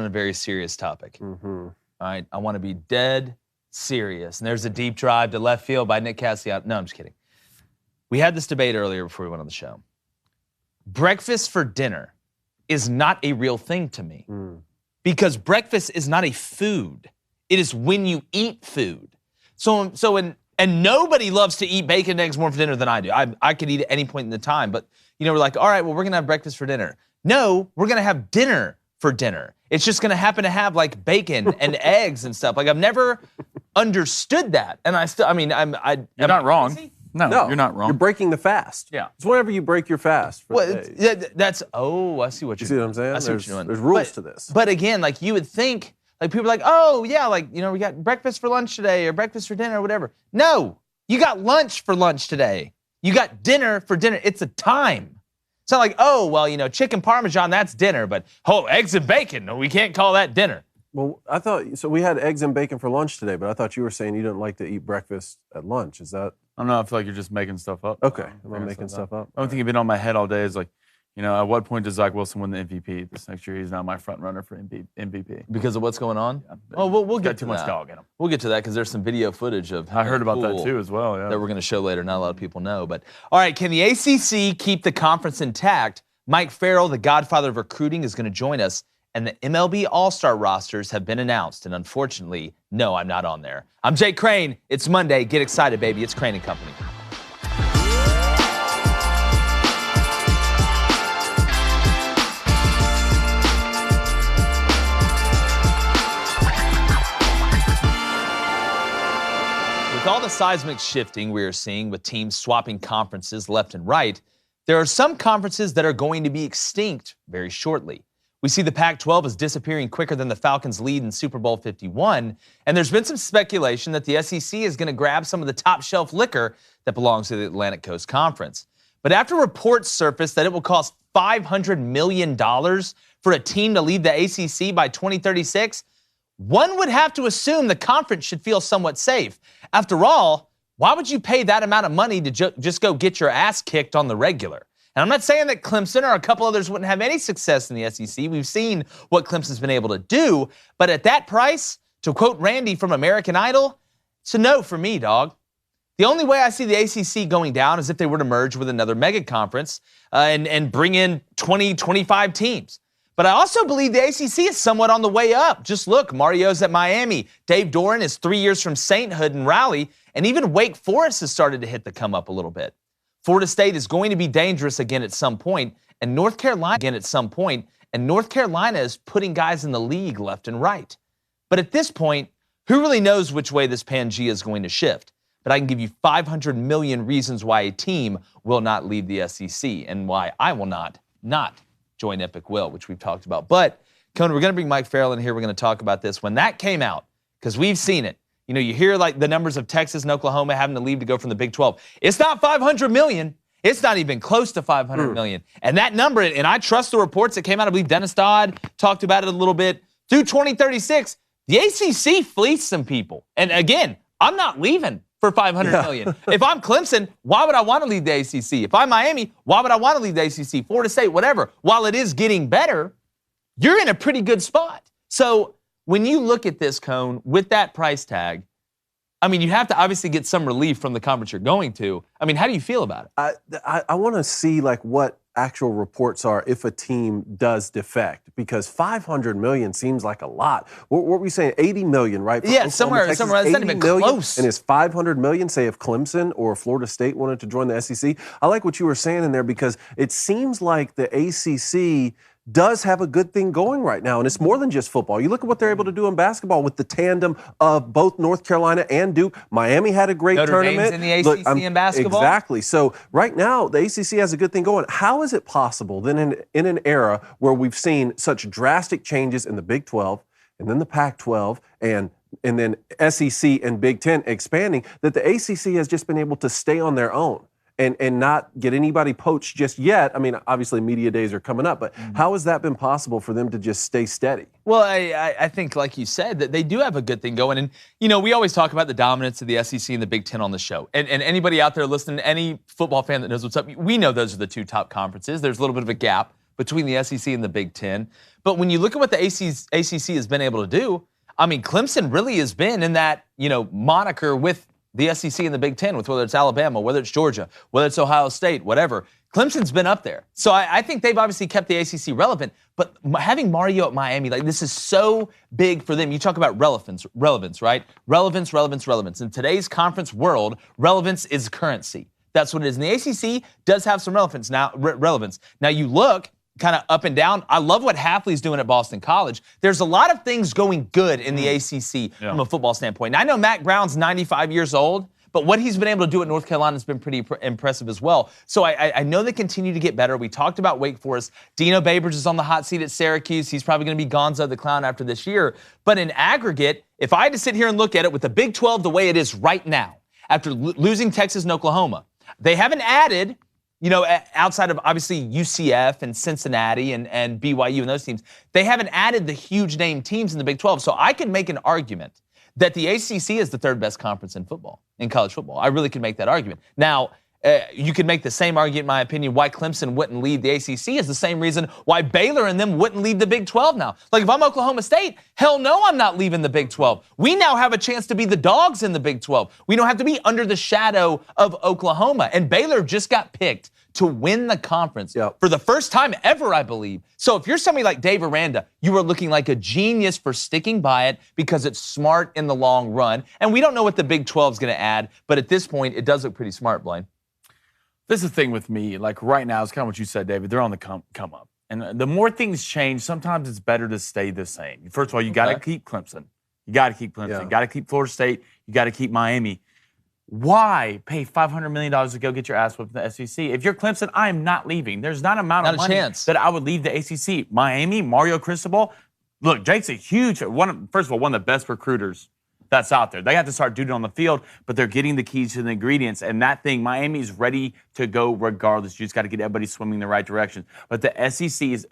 on a very serious topic. Mm-hmm. All right, I want to be dead serious. And there's a deep drive to left field by Nick Cassiano. No, I'm just kidding. We had this debate earlier before we went on the show. Breakfast for dinner is not a real thing to me because breakfast is not a food. It is when you eat food. And nobody loves to eat bacon and eggs more for dinner than I do. I could eat at any point in the time, but we're like, all right, well, we're gonna have breakfast for dinner. No, we're gonna have dinner for dinner. It's just gonna happen to have like bacon and eggs and stuff. Like I've never understood that, and You're not wrong. No, you're not wrong. You're breaking the fast. Yeah. It's whenever you break your fast. I see what you're doing. You see what I'm saying? I see what you're doing. There's rules to this. But again, like you would think, like people are like, oh yeah, like we got breakfast for lunch today or breakfast for dinner or whatever. No, you got lunch for lunch today. You got dinner for dinner. It's a time. It's not like, oh well, chicken parmesan, that's dinner, but eggs and bacon, no, we can't call that dinner. Well, I thought so. We had eggs and bacon for lunch today, but I thought you were saying you didn't like to eat breakfast at lunch. Is that? I don't know. I feel like you're just making stuff up. Okay, am I making stuff up? The only thing you've been on my head all day is like, at what point does Zach Wilson win the MVP this next year? He's not my front runner for MVP. Because of what's going on? Yeah, we'll get got too to much that. dog in him. We'll get to that because there's some video footage of. I heard about that too as well. Yeah. That we're going to show later. Not a lot of people know, but all right. Can the ACC keep the conference intact? Mike Farrell, the Godfather of recruiting, is going to join us. And the MLB All-Star rosters have been announced. And unfortunately, no, I'm not on there. I'm Jake Crane. It's Monday. Get excited, baby. It's Crane & Company. With all the seismic shifting we are seeing with teams swapping conferences left and right, there are some conferences that are going to be extinct very shortly. We see the Pac-12 is disappearing quicker than the Falcons' lead in Super Bowl 51, and there's been some speculation that the SEC is going to grab some of the top-shelf liquor that belongs to the Atlantic Coast Conference. But after reports surfaced that it will cost $500 million for a team to leave the ACC by 2036, one would have to assume the conference should feel somewhat safe. After all, why would you pay that amount of money to just go get your ass kicked on the regular? And I'm not saying that Clemson or a couple others wouldn't have any success in the SEC. We've seen what Clemson's been able to do. But at that price, to quote Randy from American Idol, it's a no for me, dog. The only way I see the ACC going down is if they were to merge with another mega conference and bring in 20, 25 teams. But I also believe the ACC is somewhat on the way up. Just look, Mario's at Miami. Dave Doran is 3 years from Sainthood and Raleigh. And even Wake Forest has started to hit the come up a little bit. Florida State is going to be dangerous again at some point, and North Carolina is putting guys in the league left and right. But at this point, who really knows which way this Pangea is going to shift? But I can give you 500 million reasons why a team will not leave the SEC and why I will not join Epic Will, which we've talked about. But, Conan, we're going to bring Mike Farrell in here. We're going to talk about this. When that came out, because we've seen it, you hear like the numbers of Texas and Oklahoma having to leave to go from the Big 12. It's not 500 million. It's not even close to 500 million. And that number, and I trust the reports that came out. I believe Dennis Dodd talked about it a little bit. Through 2036, the ACC fleeced some people. And again, I'm not leaving for 500 million. If I'm Clemson, why would I want to leave the ACC? If I'm Miami, why would I want to leave the ACC? Florida State, whatever. While it is getting better, you're in a pretty good spot. So when you look at this, Cone, with that price tag, I mean, you have to obviously get some relief from the conference you're going to. I mean, how do you feel about it? I want to see like what actual reports are if a team does defect, because 500 million seems like a lot. What were we saying? 80 million, right? Yeah, somewhere. It's not even close. And is 500 million, say, if Clemson or Florida State wanted to join the SEC? I like what you were saying in there because it seems like the ACC does have a good thing going right now, and it's more than just football. You look at what they're able to do in basketball with the tandem of both North Carolina and Duke. Miami had a great tournament. Dame's in the ACC in basketball. Exactly. So right now, the ACC has a good thing going. How is it possible then in an era where we've seen such drastic changes in the Big 12 and then the Pac-12 and then SEC and Big 10 expanding, that the ACC has just been able to stay on their own and not get anybody poached just yet? I mean, obviously media days are coming up, but how has that been possible for them to just stay steady? Well, I think, like you said, that they do have a good thing going. And, we always talk about the dominance of the SEC and the Big Ten on the show. And anybody out there listening, any football fan that knows what's up, we know those are the two top conferences. There's a little bit of a gap between the SEC and the Big Ten. But when you look at what the ACC has been able to do, I mean, Clemson really has been in that, moniker with the SEC and the Big Ten, with whether it's Alabama, whether it's Georgia, whether it's Ohio State, whatever. Clemson's been up there. So I think they've obviously kept the ACC relevant, but having Mario at Miami, this is so big for them. You talk about relevance, right? Relevance. In today's conference world, relevance is currency. That's what it is. And the ACC does have some relevance now. Now you look kind of up and down. I love what Hafley's doing at Boston College. There's a lot of things going good in the ACC from a football standpoint. And I know Mac Brown's 95 years old, but what he's been able to do at North Carolina has been pretty impressive as well. So I know they continue to get better. We talked about Wake Forest. Dino Babers is on the hot seat at Syracuse. He's probably going to be Gonzo the Clown after this year. But in aggregate, if I had to sit here and look at it with the Big 12 the way it is right now, after losing Texas and Oklahoma, they haven't added, outside of obviously UCF and Cincinnati and BYU and those teams, they haven't added the huge name teams in the Big 12. So I could make an argument that the ACC is the third best conference in football, in college football. I really could make that argument. Now, you could make the same argument, in my opinion, why Clemson wouldn't leave the ACC is the same reason why Baylor and them wouldn't leave the Big 12 now. If I'm Oklahoma State, hell no, I'm not leaving the Big 12. We now have a chance to be the dogs in the Big 12. We don't have to be under the shadow of Oklahoma. And Baylor just got picked to win the conference for the first time ever, I believe. So if you're somebody like Dave Aranda, you are looking like a genius for sticking by it because it's smart in the long run. And we don't know what the Big 12 is going to add, but at this point, it does look pretty smart, Blaine. This is the thing with me. Right now, it's kind of what you said, David. They're on the come up. And the more things change, sometimes it's better to stay the same. First of all, you got to keep Clemson. You got to keep Clemson. You got to keep Florida State. You got to keep Miami. Why pay $500 million to go get your ass whipped in the SEC? If you're Clemson, I am not leaving. There's not of money that I would leave the ACC. Miami, Mario Cristobal. Look, Jake's a huge first of all, one of the best recruiters that's out there. They have to start doing it on the field, but they're getting the keys to the ingredients. And that thing, Miami's ready to go regardless. You just got to get everybody swimming in the right direction. But the ACC is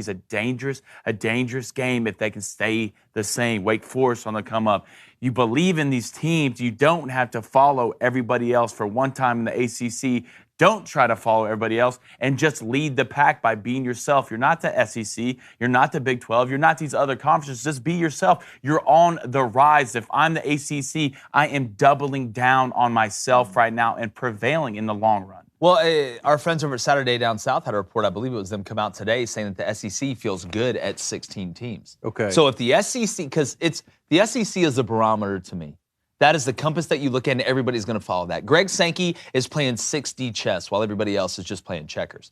a dangerous game if they can stay the same. Wake Forest on the come up. You believe in these teams. You don't have to follow everybody else for one time in the ACC. Don't try to follow everybody else and just lead the pack by being yourself. You're not the SEC. You're not the Big 12. You're not these other conferences. Just be yourself. You're on the rise. If I'm the ACC, I am doubling down on myself right now and prevailing in the long run. Well, our friends over at Saturday Down South had a report, I believe it was them, come out today saying that the SEC feels good at 16 teams. Okay. So if the SEC, because the SEC is a barometer to me. That is the compass that you look at, and everybody's going to follow that. Greg Sankey is playing 6D chess while everybody else is just playing checkers.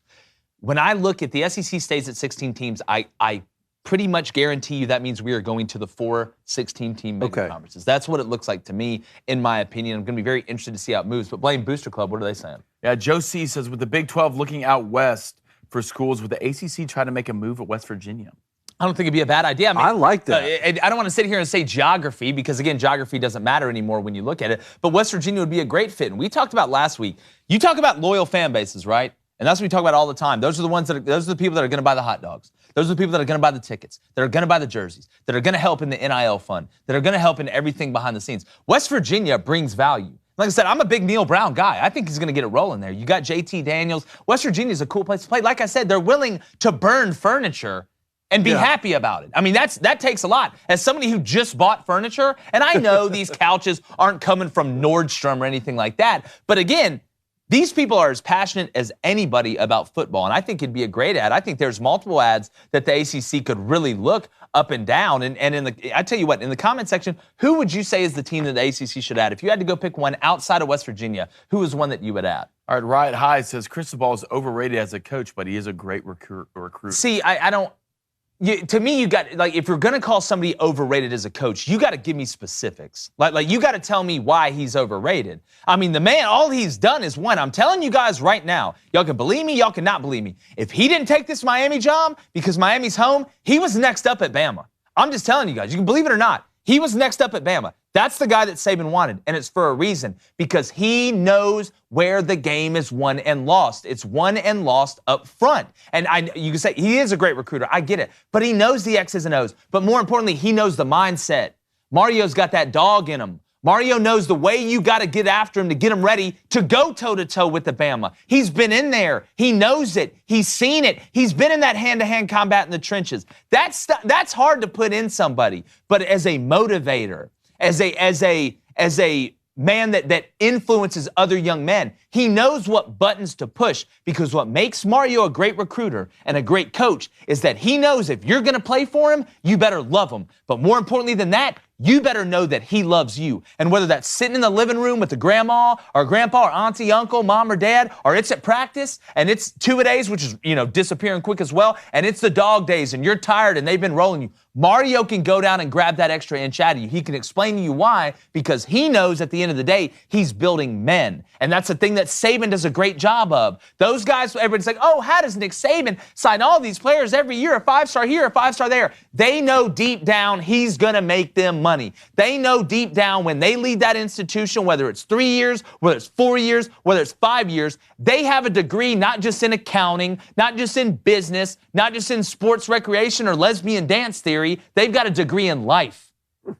When I look at the SEC stays at 16 teams, I pretty much guarantee you that means we are going to the 4 16-team mega conferences. That's what it looks like to me, in my opinion. I'm going to be very interested to see how it moves. But Blaine, Booster Club, what are they saying? Yeah, Joe C. says, with the Big 12 looking out west for schools, would the ACC try to make a move at West Virginia? I don't think it'd be a bad idea. I like that. I don't want to sit here and say geography because, again, geography doesn't matter anymore when you look at it. But West Virginia would be a great fit. And we talked about last week. You talk about loyal fan bases, right? And that's what we talk about all the time. Those are the people that are going to buy the hot dogs. Those are the people that are going to buy the tickets, that are going to buy the jerseys, that are going to help in the NIL fund, that are going to help in everything behind the scenes. West Virginia brings value. Like I said, I'm a big Neil Brown guy. I think he's going to get it rolling there. You got JT Daniels. West Virginia is a cool place to play. Like I said, they're willing to burn furniture and be happy about it. I mean, that takes a lot. As somebody who just bought furniture, and I know these couches aren't coming from Nordstrom or anything like that, but again, these people are as passionate as anybody about football, and I think it'd be a great ad. I think there's multiple ads that the ACC could really look up and down. And I tell you what, in the comment section, who would you say is the team that the ACC should add? If you had to go pick one outside of West Virginia, who is one that you would add? All right, Riot High says Cristobal is overrated as a coach, but he is a great recruit. See, I don't. To me, you got, like, if you're going to call somebody overrated as a coach, you got to give me specifics. Like you got to tell me why he's overrated. I mean, the man, all he's done is win. I'm telling you guys right now, y'all can believe me, y'all cannot believe me. If he didn't take this Miami job because Miami's home, he was next up at Bama. I'm just telling you guys, you can believe it or not. He was next up at Bama. That's the guy that Saban wanted, and it's for a reason, because he knows where the game is won and lost. It's won and lost up front. And you can say he is a great recruiter. I get it. But he knows the X's and O's. But more importantly, he knows the mindset. Mario's got that dog in him. Mario knows the way you got to get after him to get him ready to go toe-to-toe with the Bama. He's been in there. He knows it. He's seen it. He's been in that hand-to-hand combat in the trenches. That's hard to put in somebody. But as a motivator, as a man that influences other young men, he knows what buttons to push, because what makes Mario a great recruiter and a great coach is that he knows if you're going to play for him, you better love him. But more importantly than that, you better know that he loves you. And whether that's sitting in the living room with the grandma or grandpa or auntie, uncle, mom or dad, or it's at practice and it's two-a-days, which is, disappearing quick as well, and it's the dog days and you're tired and they've been rolling you, Mario can go down and grab that extra inch out of you. He can explain to you why, because he knows at the end of the day, he's building men. And that's the thing that Saban does a great job of. Those guys, everybody's like, oh, how does Nick Saban sign all these players every year, a 5-star here, a 5-star there? They know deep down he's going to make them money. They know deep down when they lead that institution, whether it's 3 years, whether it's 4 years, whether it's 5 years, they have a degree not just in accounting, not just in business, not just in sports recreation or lesbian dance theory. They've got a degree in life.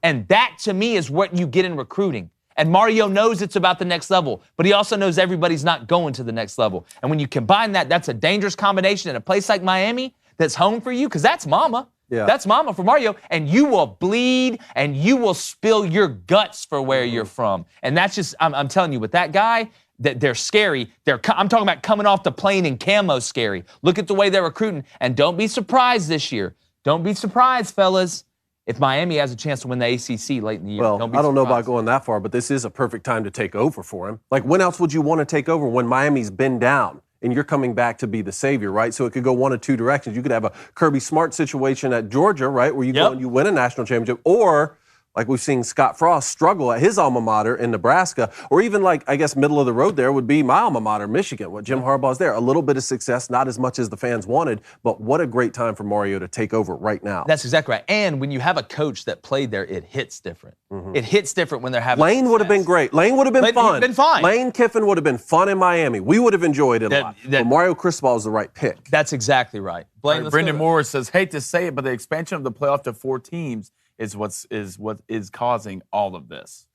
And that, to me, is what you get in recruiting. And Mario knows it's about the next level, but he also knows everybody's not going to the next level. And when you combine that, that's a dangerous combination in a place like Miami that's home for you, because that's mama. Yeah. That's mama for Mario, and you will bleed and you will spill your guts for where you're from. And that's just, I'm telling you, with that guy, that they're scary. I'm talking about coming off the plane in camo scary. Look at the way they're recruiting, and don't be surprised this year. Don't be surprised, fellas, if Miami has a chance to win the ACC late in the year. Well, I don't know about going that far, but this is a perfect time to take over for him. Like, when else would you want to take over when Miami's been down and you're coming back to be the savior, right? So it could go one of two directions. You could have a Kirby Smart situation at Georgia, right, where you go and you win a national championship, or like we've seen Scott Frost struggle at his alma mater in Nebraska, or even like, I guess, middle of the road there would be my alma mater, Michigan, what Jim Harbaugh's there. A little bit of success, not as much as the fans wanted, but what a great time for Mario to take over right now. That's exactly right. And when you have a coach that played there, it hits different. Mm-hmm. It hits different when they're having Lane would have been great. Lane would have been fun. Been fine. Lane Kiffin would have been fun in Miami. We would have enjoyed it a lot. But Mario Cristobal is the right pick. That's exactly right. Brendan Moore says, hate to say it, but the expansion of the playoff to 4 teams is what is causing all of this.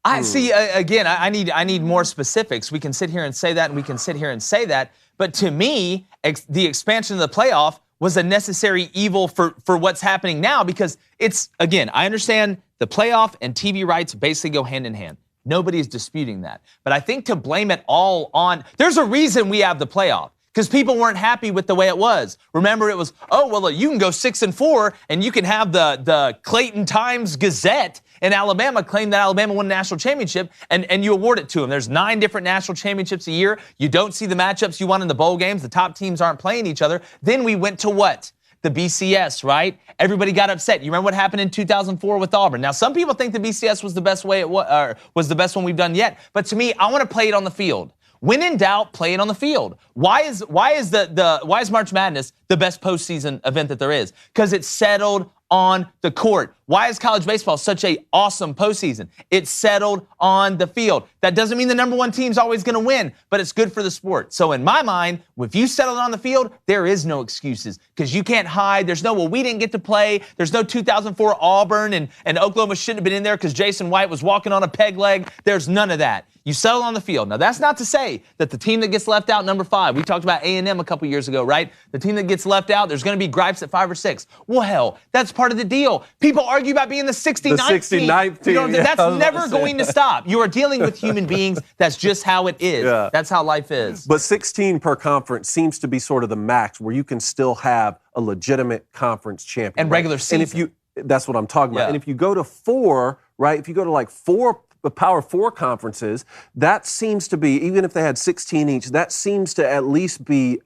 I see. Again, I need more specifics. We can sit here and say that, and we can sit here and say that. But to me, the expansion of the playoff was a necessary evil for what's happening now, because it's, again, I understand the playoff and TV rights basically go hand in hand. Nobody's disputing that. But I think to blame it all on, there's a reason we have the playoff. Because people weren't happy with the way it was. Remember, it was, you can go 6-4, and you can have the Clayton Times-Gazette in Alabama claim that Alabama won a national championship, and you award it to them. There's 9 different national championships a year. You don't see the matchups you want in the bowl games. The top teams aren't playing each other. Then we went to what? The BCS, right? Everybody got upset. You remember what happened in 2004 with Auburn? Now, some people think the BCS was the best way was the best one we've done yet. But to me, I want to play it on the field. When in doubt, play it on the field. Why is March Madness the best postseason event that there is? Because it's settled on the court. Why is college baseball such a awesome postseason? It's settled on the field. That doesn't mean the number 1 team's always going to win, but it's good for the sport. So in my mind, if you settle it on the field, there is no excuses, because you can't hide. There's no, we didn't get to play. There's no 2004 Auburn and Oklahoma shouldn't have been in there because Jason White was walking on a peg leg. There's none of that. You settle on the field. Now, that's not to say that the team that gets left out, number 5, we talked about A&M a couple years ago, right? The team that gets left out, there's going to be gripes at 5 or 6. Well, hell, that's part of the deal. People argue about being the 69th team. That's never going to stop. You are dealing with human beings. That's just how it is. Yeah. That's how life is. But 16 per conference seems to be sort of the max where you can still have a legitimate conference champion. And regular season. And that's what I'm talking about. Yeah. And if you go to 4, right, if you go to like 4 Power 4 conferences, that seems to be, even if they had 16 each, that seems to at least be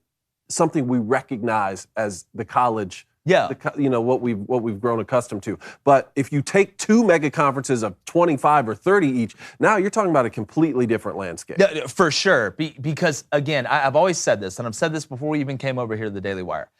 something we recognize as the college. Yeah. What we've grown accustomed to. But if you take 2 mega conferences of 25 or 30 each, now you're talking about a completely different landscape. Yeah, for sure. Because, again, I've always said this, and I've said this before we even came over here to the Daily Wire.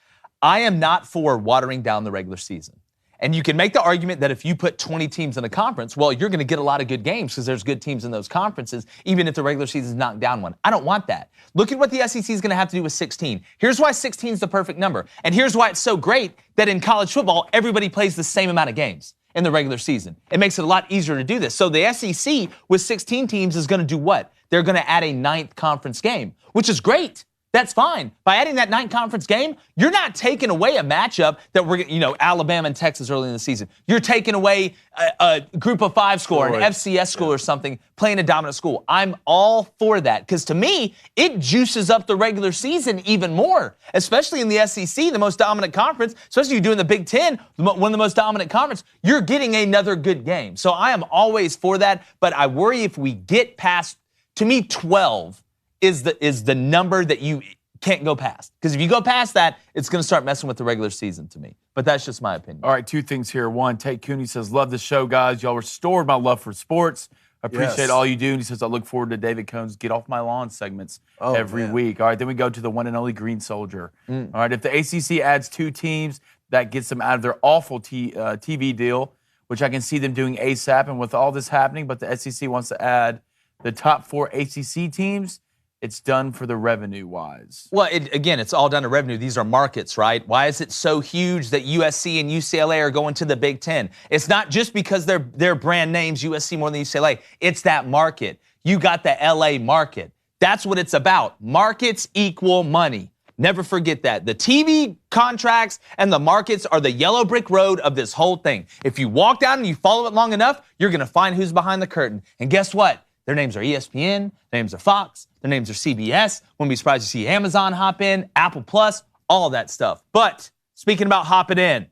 I am not for watering down the regular season. And you can make the argument that if you put 20 teams in a conference, well, you're going to get a lot of good games because there's good teams in those conferences, even if the regular season's knocked down one. I don't want that. Look at what the SEC is going to have to do with 16. Here's why 16 is the perfect number. And here's why it's so great that in college football, everybody plays the same amount of games. in the regular season. It makes it a lot easier to do this. So the SEC with 16 teams is going to do what? They're going to add a 9th conference game, which is great. That's fine. By adding that 9th conference game, you're not taking away a matchup that we're, Alabama and Texas early in the season. You're taking away a group of 5 score, an FCS school or something, playing a dominant school. I'm all for that because to me, it juices up the regular season even more, especially in the SEC, the most dominant conference, especially you doing the Big Ten, one of the most dominant conference. You're getting another good game. So I am always for that, but I worry if we get past, to me, 12 is the number that you can't go past. Because if you go past that, it's going to start messing with the regular season to me. But that's just my opinion. All right, 2 things here. One, Tate Cooney says, love the show, guys. Y'all restored my love for sports. Appreciate all you do. And he says, I look forward to David Cohn's Get Off My Lawn segments every week. All right, then we go to the one and only Green Soldier. All right, if the ACC adds 2 teams, that gets them out of their awful TV deal, which I can see them doing ASAP. And with all this happening, but the SEC wants to add the top 4 ACC teams, it's done for the revenue-wise. Well, again, it's all done to revenue. These are markets, right? Why is it so huge that USC and UCLA are going to the Big Ten? It's not just because they're brand names, USC more than UCLA. It's that market. You got the LA market. That's what it's about. Markets equal money. Never forget that. The TV contracts and the markets are the yellow brick road of this whole thing. If you walk down and you follow it long enough, you're going to find who's behind the curtain. And guess what? Their names are ESPN, their names are Fox, their names are CBS. Wouldn't be surprised to see Amazon hop in, Apple Plus, all of that stuff. But speaking about hopping in,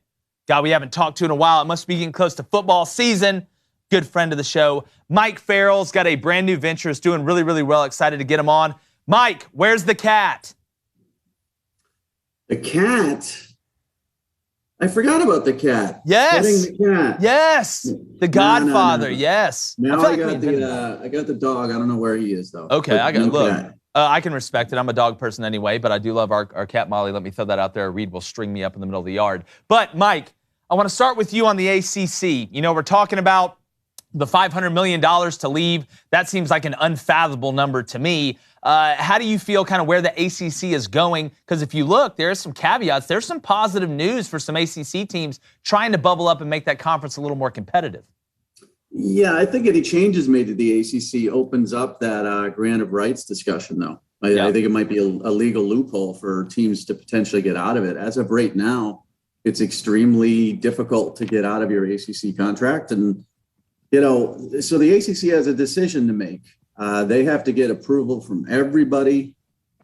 guy we haven't talked to in a while, it must be getting close to football season. Good friend of the show, Mike Farrell's got a brand new venture. Is doing really, really well. Excited to get him on. Mike, where's the cat? The cat? I forgot about the cat. Yes. Petting the cat. Yes. The Godfather. No. Yes. Now I got the dog. I don't know where he is though. Okay, I got no look. cat. I can respect it. I'm a dog person anyway, but I do love our cat Molly. Let me throw that out there. Reed will string me up in the middle of the yard. But Mike, I want to start with you on the ACC. We're talking about the $500 million to leave. That seems like an unfathomable number to me. How do you feel kind of where the ACC is going? Because if you look, there's some caveats. There's some positive news for some ACC teams trying to bubble up and make that conference a little more competitive. Yeah, I think any changes made to the ACC opens up that grant of rights discussion, though. I think it might be a legal loophole for teams to potentially get out of it. As of right now, it's extremely difficult to get out of your ACC contract. And, so the ACC has a decision to make. They have to get approval from everybody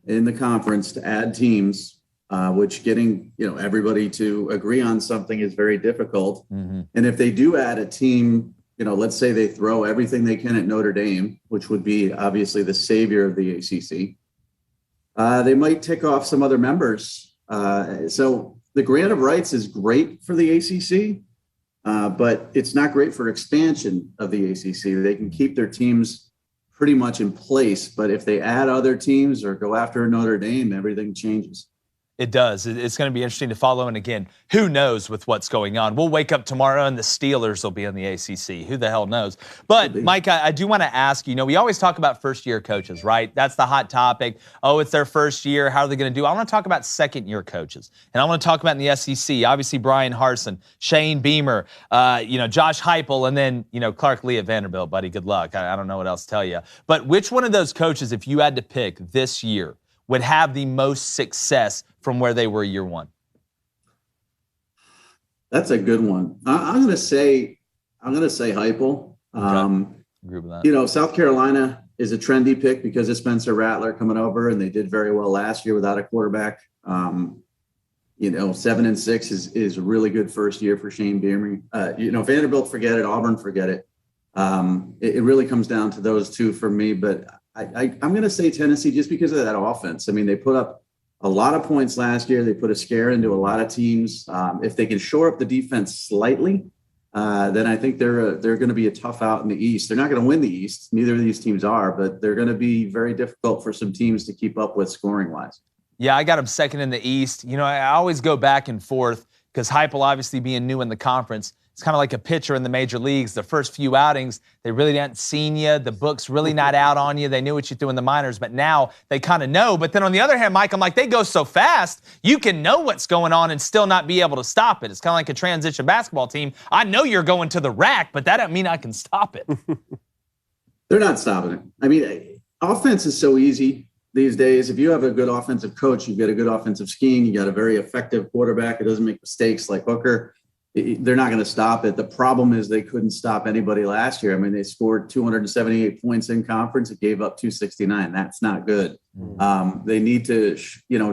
in the conference to add teams, which getting, everybody to agree on something is very difficult. Mm-hmm. And if they do add a team, let's say they throw everything they can at Notre Dame, which would be obviously the savior of the ACC, they might tick off some other members. So the grant of rights is great for the ACC, but it's not great for expansion of the ACC. They can keep their teams pretty much in place, but if they add other teams or go after Notre Dame, everything changes. It does. It's going to be interesting to follow. And again, who knows with what's going on? We'll wake up tomorrow and the Steelers will be in the ACC. Who the hell knows? But, Mike, I do want to ask you, we always talk about first-year coaches, right? That's the hot topic. Oh, it's their first year. How are they going to do? I want to talk about second-year coaches. And I want to talk about in the SEC, obviously Brian Harsin, Shane Beamer, Josh Heupel, and then, Clark Lee at Vanderbilt, buddy. Good luck. I don't know what else to tell you. But which one of those coaches, if you had to pick this year, would have the most success from where they were year one? That's a good one. I'm going to say Heupel. Agree with that. South Carolina is a trendy pick because of Spencer Rattler coming over, and they did very well last year without a quarterback. 7-6 is a really good first year for Shane Beamer. Vanderbilt, forget it. Auburn, forget it. It really comes down to those two for me, but I'm going to say Tennessee just because of that offense. I mean, they put up a lot of points last year. They put a scare into a lot of teams. If they can shore up the defense slightly, then I think they're going to be a tough out in the East. They're not going to win the East. Neither of these teams are, but they're going to be very difficult for some teams to keep up with scoring-wise. Yeah, I got them second in the East. I always go back and forth because Heupel obviously being new in the conference, it's kind of like a pitcher in the major leagues. The first few outings, they really hadn't seen you. The book's really not out on you. They knew what you threw in the minors, but now they kind of know. But then on the other hand, Mike, I'm like, they go so fast, you can know what's going on and still not be able to stop it. It's kind of like a transition basketball team. I know you're going to the rack, but that doesn't mean I can stop it. They're not stopping it. I mean, offense is so easy these days. If you have a good offensive coach, you've got a good offensive scheme, you got a very effective quarterback who doesn't make mistakes like Hooker, they're not going to stop it. The problem is they couldn't stop anybody last year. I mean, they scored 278 points in conference. It gave up 269. That's not good. They need to,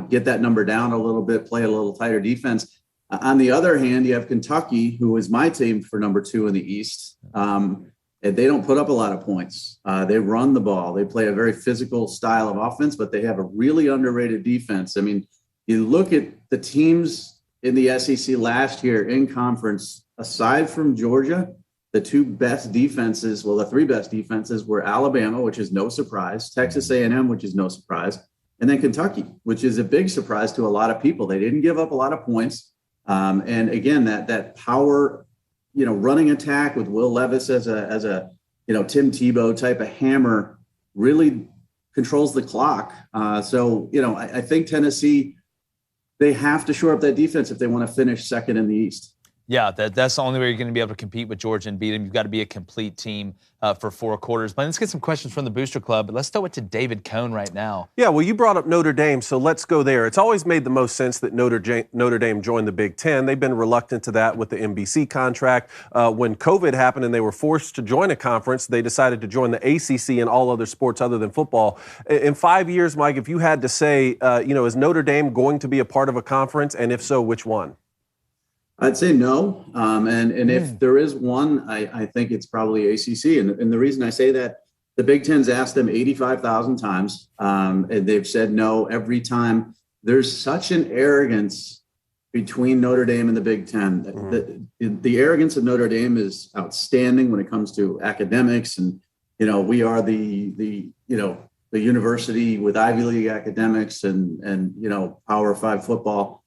get that number down a little bit, play a little tighter defense. On the other hand, you have Kentucky, who is my team for number 2 in the East. And they don't put up a lot of points. They run the ball. They play a very physical style of offense, but they have a really underrated defense. I mean, you look at the teams in the SEC last year in conference, aside from Georgia, the 3 best defenses were Alabama, which is no surprise, Texas A&M, which is no surprise, and then Kentucky, which is a big surprise to a lot of people. They didn't give up a lot of points. And again, that power, running attack with Will Levis as a Tim Tebow type of hammer really controls the clock. So I think Tennessee, they have to shore up that defense if they want to finish second in the East. Yeah, that's the only way you're going to be able to compete with Georgia and beat them. You've got to be a complete team for 4 quarters. But let's get some questions from the Booster Club. Let's throw it to David Cohn right now. Yeah, well, you brought up Notre Dame, so let's go there. It's always made the most sense that Notre Dame joined the Big Ten. They've been reluctant to that with the NBC contract. When COVID happened and they were forced to join a conference, they decided to join the ACC and all other sports other than football. In 5 years, Mike, if you had to say, is Notre Dame going to be a part of a conference? And if so, which one? I'd say no. And if there is one, I think it's probably ACC. And the reason I say that, the Big Ten's asked them 85,000 times, and they've said no every time. There's such an arrogance between Notre Dame and the Big Ten. The arrogance of Notre Dame is outstanding when it comes to academics. And, we are the university with Ivy League academics and Power 5 football.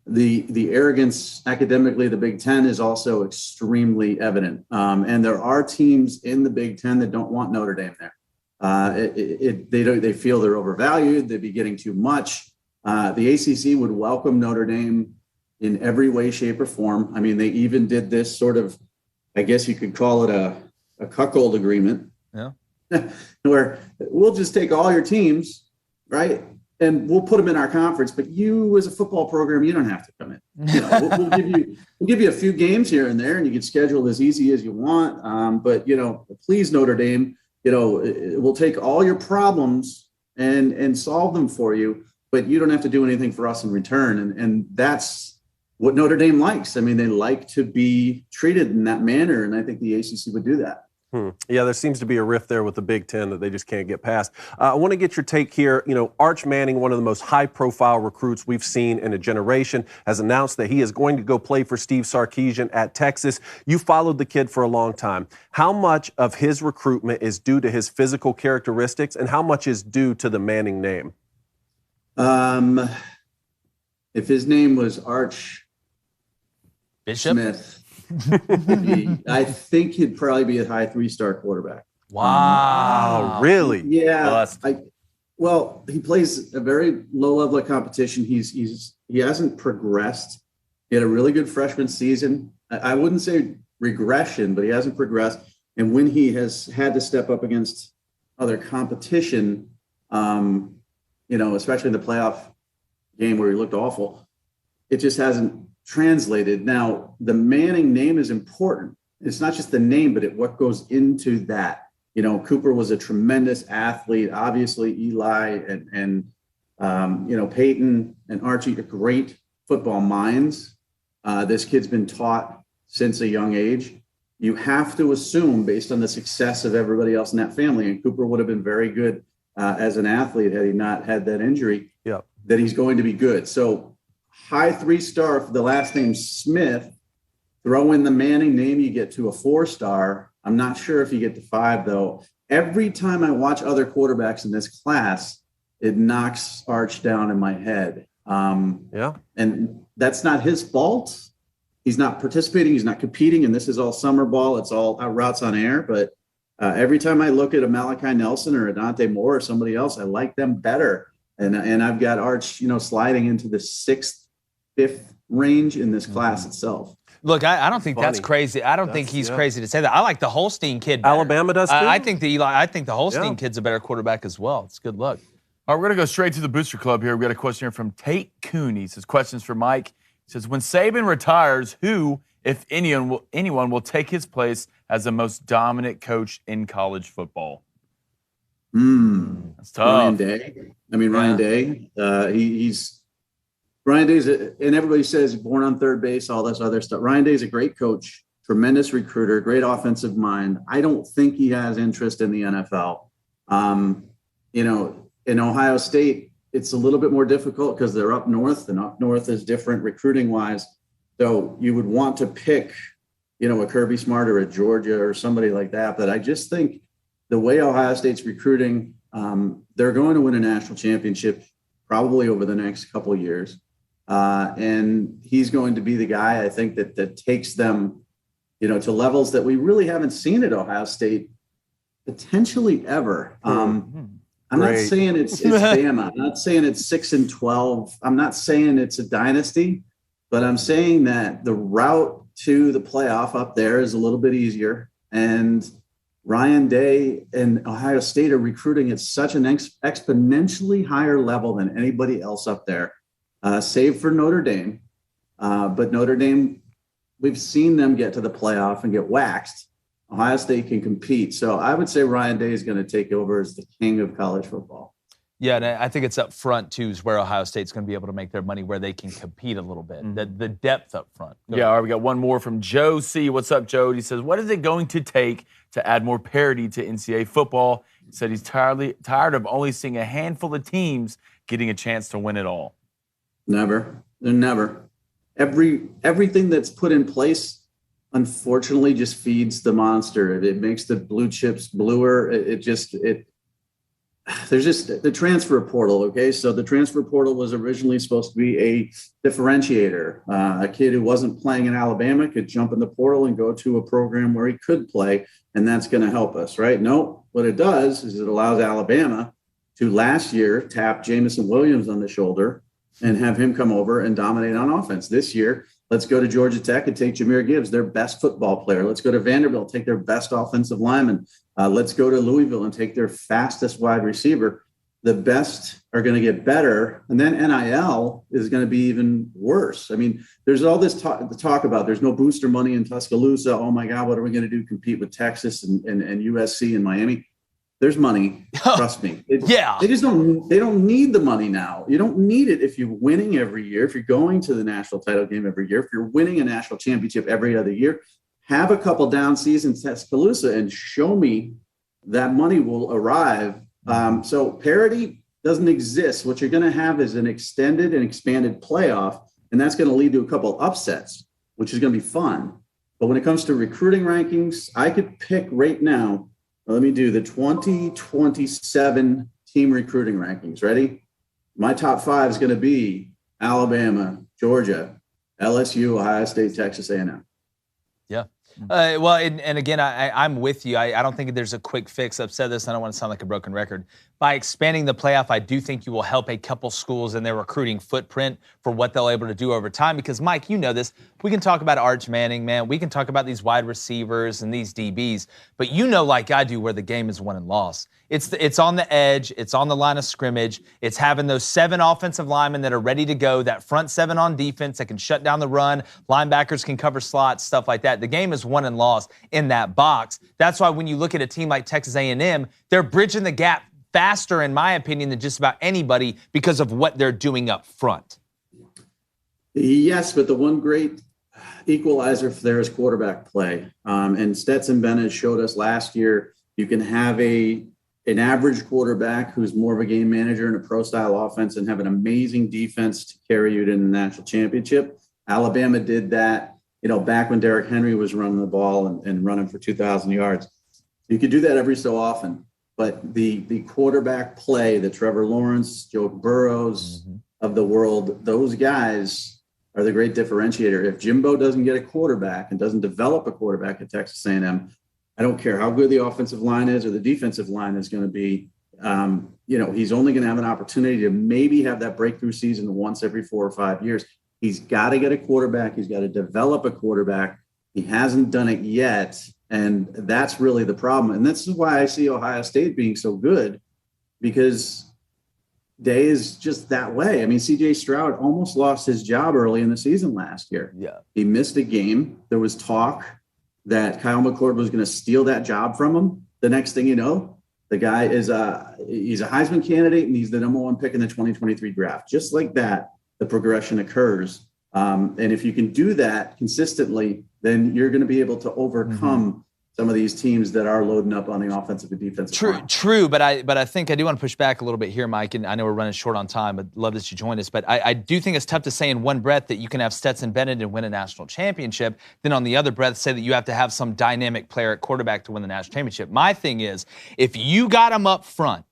The arrogance academically, the Big Ten is also extremely evident. And there are teams in the Big Ten that don't want Notre Dame there. They feel they're overvalued. They'd be getting too much. The ACC would welcome Notre Dame in every way, shape, or form. I mean, they even did this sort of, I guess you could call it a cuckold agreement. Yeah. Where we'll just take all your teams, right? And we'll put them in our conference, but you as a football program, you don't have to come in. We'll give you a few games here and there, and you can schedule as easy as you want. But please, Notre Dame, we'll take all your problems and solve them for you, but you don't have to do anything for us in return. And that's what Notre Dame likes. I mean, they like to be treated in that manner, and I think the ACC would do that. Yeah, there seems to be a rift there with the Big Ten that they just can't get past. I want to get your take here. Arch Manning, one of the most high-profile recruits we've seen in a generation, has announced that he is going to go play for Steve Sarkisian at Texas. You followed the kid for a long time. How much of his recruitment is due to his physical characteristics, and how much is due to the Manning name? If his name was Arch Bishop Smith, I think he'd probably be a high 3-star quarterback. Wow, really? Yeah. He plays a very low level of competition. He hasn't progressed. He had a really good freshman season. I wouldn't say regression, but he hasn't progressed. And when he has had to step up against other competition, especially in the playoff game where he looked awful, it just hasn't translated. Now, the Manning name is important. It's not just the name, but what goes into that. Cooper was a tremendous athlete. Obviously, Eli and Peyton and Archie are great football minds. This kid's been taught since a young age. You have to assume, based on the success of everybody else in that family, and Cooper would have been very good as an athlete had he not had that injury, that he's going to be good. So, high 3-star for the last name Smith. Throw in the Manning name, you get to a 4-star. I'm not sure if you get to 5, though. Every time I watch other quarterbacks in this class, it knocks Arch down in my head. And that's not his fault. he's not participating, he's not competing, and this is all summer ball. It's all routes on air. But every time I look at a Malachi Nelson or a Dante Moore or somebody else, I like them better. And I've got Arch, sliding into the 6th, 5th range in this class itself. Look, I don't think that's crazy. I don't think he's crazy to say that. I like the Holstein kid better. Alabama does too? I think the Holstein kid's a better quarterback as well. It's good luck. All right, we're going to go straight to the Booster Club here. We've got a question here from Tate Cooney. He says, questions for Mike. He says, when Saban retires, who, if anyone will take his place as the most dominant coach in college football? That's tough. Ryan Day. Ryan Day. Ryan Day's, and everybody says born on third base, all this other stuff. Ryan Day's a great coach, tremendous recruiter, great offensive mind. I don't think he has interest in the NFL. In Ohio State, it's a little bit more difficult because they're up north, and up north is different recruiting wise. So you would want to pick, a Kirby Smart or a Georgia or somebody like that. But I just think the way Ohio State's recruiting, they're going to win a national championship probably over the next couple of years. And he's going to be the guy, I think, that takes them, to levels that we really haven't seen at Ohio State potentially ever. I'm not saying it's Bama. I'm not saying it's 6-12. I'm not saying it's a dynasty, but I'm saying that the route to the playoff up there is a little bit easier. And Ryan Day and Ohio State are recruiting at such an exponentially higher level than anybody else up there. Save for Notre Dame. But Notre Dame, we've seen them get to the playoff and get waxed. Ohio State can compete. So I would say Ryan Day is going to take over as the king of college football. Yeah, and I think it's up front, too, is where Ohio State's going to be able to make their money, where they can compete a little bit. The depth up front. All right, we got one more from Joe C. What's up, Joe? He says, what is it going to take to add more parity to NCAA football? He said he's tired of only seeing a handful of teams getting a chance to win it all. Never. Everything that's put in place, unfortunately, just feeds the monster. It makes the blue chips bluer. There's just the transfer portal. Okay. So the transfer portal was originally supposed to be a differentiator. A kid who wasn't playing in Alabama could jump in the portal and go to a program where he could play. And that's going to help us, right? No, what it does is it allows Alabama to last year tap Jamison Williams on the shoulder and have him come over and dominate on offense. This year, let's go to Georgia Tech and take Jahmyr Gibbs, their best football player. Let's go to Vanderbilt, take their best offensive lineman. Let's go to Louisville and take their fastest wide receiver. The best are going to get better. And then NIL is going to be even worse. There's all this talk about there's no booster money in Tuscaloosa. Oh, my God, what are we going to do? Compete with Texas and USC and Miami? There's money. Trust me. They don't need the money now. You don't need it if you're winning every year, if you're going to the national title game every year, if you're winning a national championship every other year. Have a couple down seasons in Tuscaloosa and show me that money will arrive. So parity doesn't exist. What you're going to have is an extended and expanded playoff, and that's going to lead to a couple upsets, which is going to be fun. But when it comes to recruiting rankings, I could pick right now. Let me do the 2027 team recruiting rankings. Ready? My top 5 is going to be Alabama, Georgia, LSU, Ohio State, Texas A&M. Yeah. And again, I'm with you. I don't think there's a quick fix. I've said this, and I don't want to sound like a broken record. By expanding the playoff, I do think you will help a couple schools in their recruiting footprint for what they'll able to do over time. Because, Mike, you know this. We can talk about Arch Manning, man. We can talk about these wide receivers and these DBs. But you know, like I do, where the game is won and lost. It's on the edge. It's on the line of scrimmage. It's having those 7 offensive linemen that are ready to go, that front 7 on defense that can shut down the run. Linebackers can cover slots, stuff like that. The game is won and lost in that box. That's why when you look at a team like Texas A&M, they're bridging the gap faster, in my opinion, than just about anybody because of what they're doing up front. Yes, but the one great equalizer for there is quarterback play. And Stetson Bennett showed us last year you can have an average quarterback who's more of a game manager in a pro-style offense and have an amazing defense to carry you to the national championship. Alabama did that, back when Derrick Henry was running the ball and running for 2,000 yards. You could do that every so often. But the quarterback play, the Trevor Lawrence, Joe Burrows of the world, those guys, are the great differentiator. If Jimbo doesn't get a quarterback and doesn't develop a quarterback at Texas A&M, I don't care how good the offensive line is or the defensive line is going to be. He's only going to have an opportunity to maybe have that breakthrough season once every 4 or 5 years. He's got to get a quarterback. He's got to develop a quarterback. He hasn't done it yet. And that's really the problem. And this is why I see Ohio State being so good, because Day is just that way. I mean, CJ Stroud almost lost his job early in the season last year. Yeah. He missed a game. There was talk that Kyle McCord was going to steal that job from him. The next thing you know, the guy is he's a Heisman candidate and he's the number 1 pick in the 2023 draft. Just like that, the progression occurs. And if you can do that consistently, then you're going to be able to overcome some of these teams that are loading up on the offensive and defensive line. True, but I think I do want to push back a little bit here, Mike, and I know we're running short on time, but love that you joined us. But I do think it's tough to say in one breath that you can have Stetson Bennett and win a national championship, then on the other breath say that you have to have some dynamic player at quarterback to win the national championship. My thing is, if you got him up front,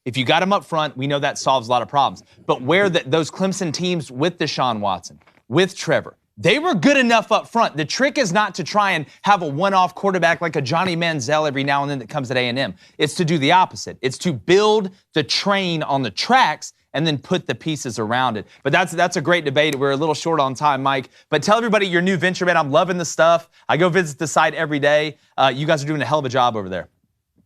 we know that solves a lot of problems. But where those Clemson teams with Deshaun Watson, with Trevor, they were good enough up front. The trick is not to try and have a one-off quarterback like a Johnny Manziel every now and then that comes at A&M. It's to do the opposite. It's to build the train on the tracks and then put the pieces around it. But that's a great debate. We're a little short on time, Mike. But tell everybody your new venture, man. I'm loving the stuff. I go visit the site every day. You guys are doing a hell of a job over there.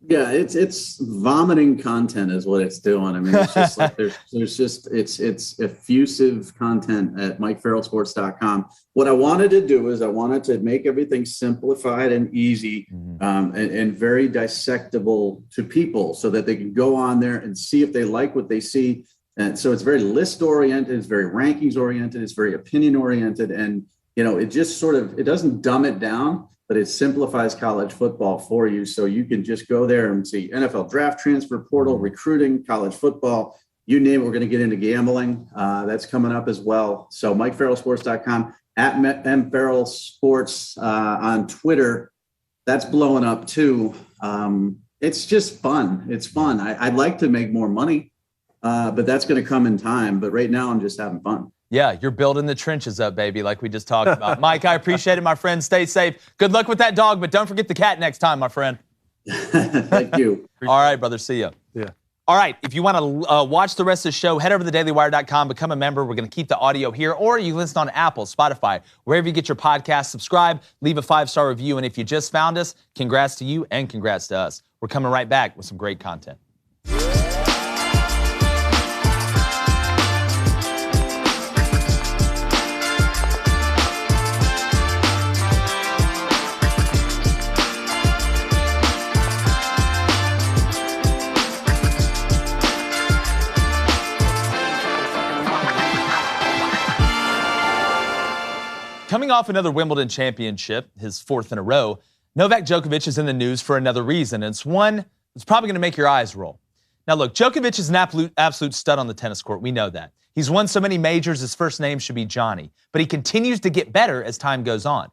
Yeah, it's vomiting content is what it's doing. I mean, it's just like it's effusive content at MikeFarrellSports.com. What I wanted to do is I wanted to make everything simplified and easy and very dissectable to people so that they can go on there and see if they like what they see. And so it's very list oriented, it's very rankings oriented, it's very opinion oriented. And, it just it doesn't dumb it down, but it simplifies college football for you. So you can just go there and see NFL draft, transfer portal, recruiting, college football, you name it. We're going to get into gambling. That's coming up as well. So MikeFarrellSports.com, at MFarrellSports on Twitter. That's blowing up too. It's just fun. It's fun. I'd like to make more money, but that's going to come in time. But right now I'm just having fun. Yeah, you're building the trenches up, baby, like we just talked about. Mike, I appreciate it, my friend. Stay safe. Good luck with that dog, but don't forget the cat next time, my friend. Thank you. All right, brother. See ya. Yeah. All right, if you want to watch the rest of the show, head over to thedailywire.com, become a member. We're going to keep the audio here, or you can listen on Apple, Spotify, wherever you get your podcast. Subscribe, leave a 5-star review, and if you just found us, congrats to you and congrats to us. We're coming right back with some great content. Coming off another Wimbledon championship, his 4th in a row, Novak Djokovic is in the news for another reason, and it's one that's probably going to make your eyes roll. Now, look, Djokovic is an absolute stud on the tennis court. We know that. He's won so many majors, his first name should be Johnny, but he continues to get better as time goes on.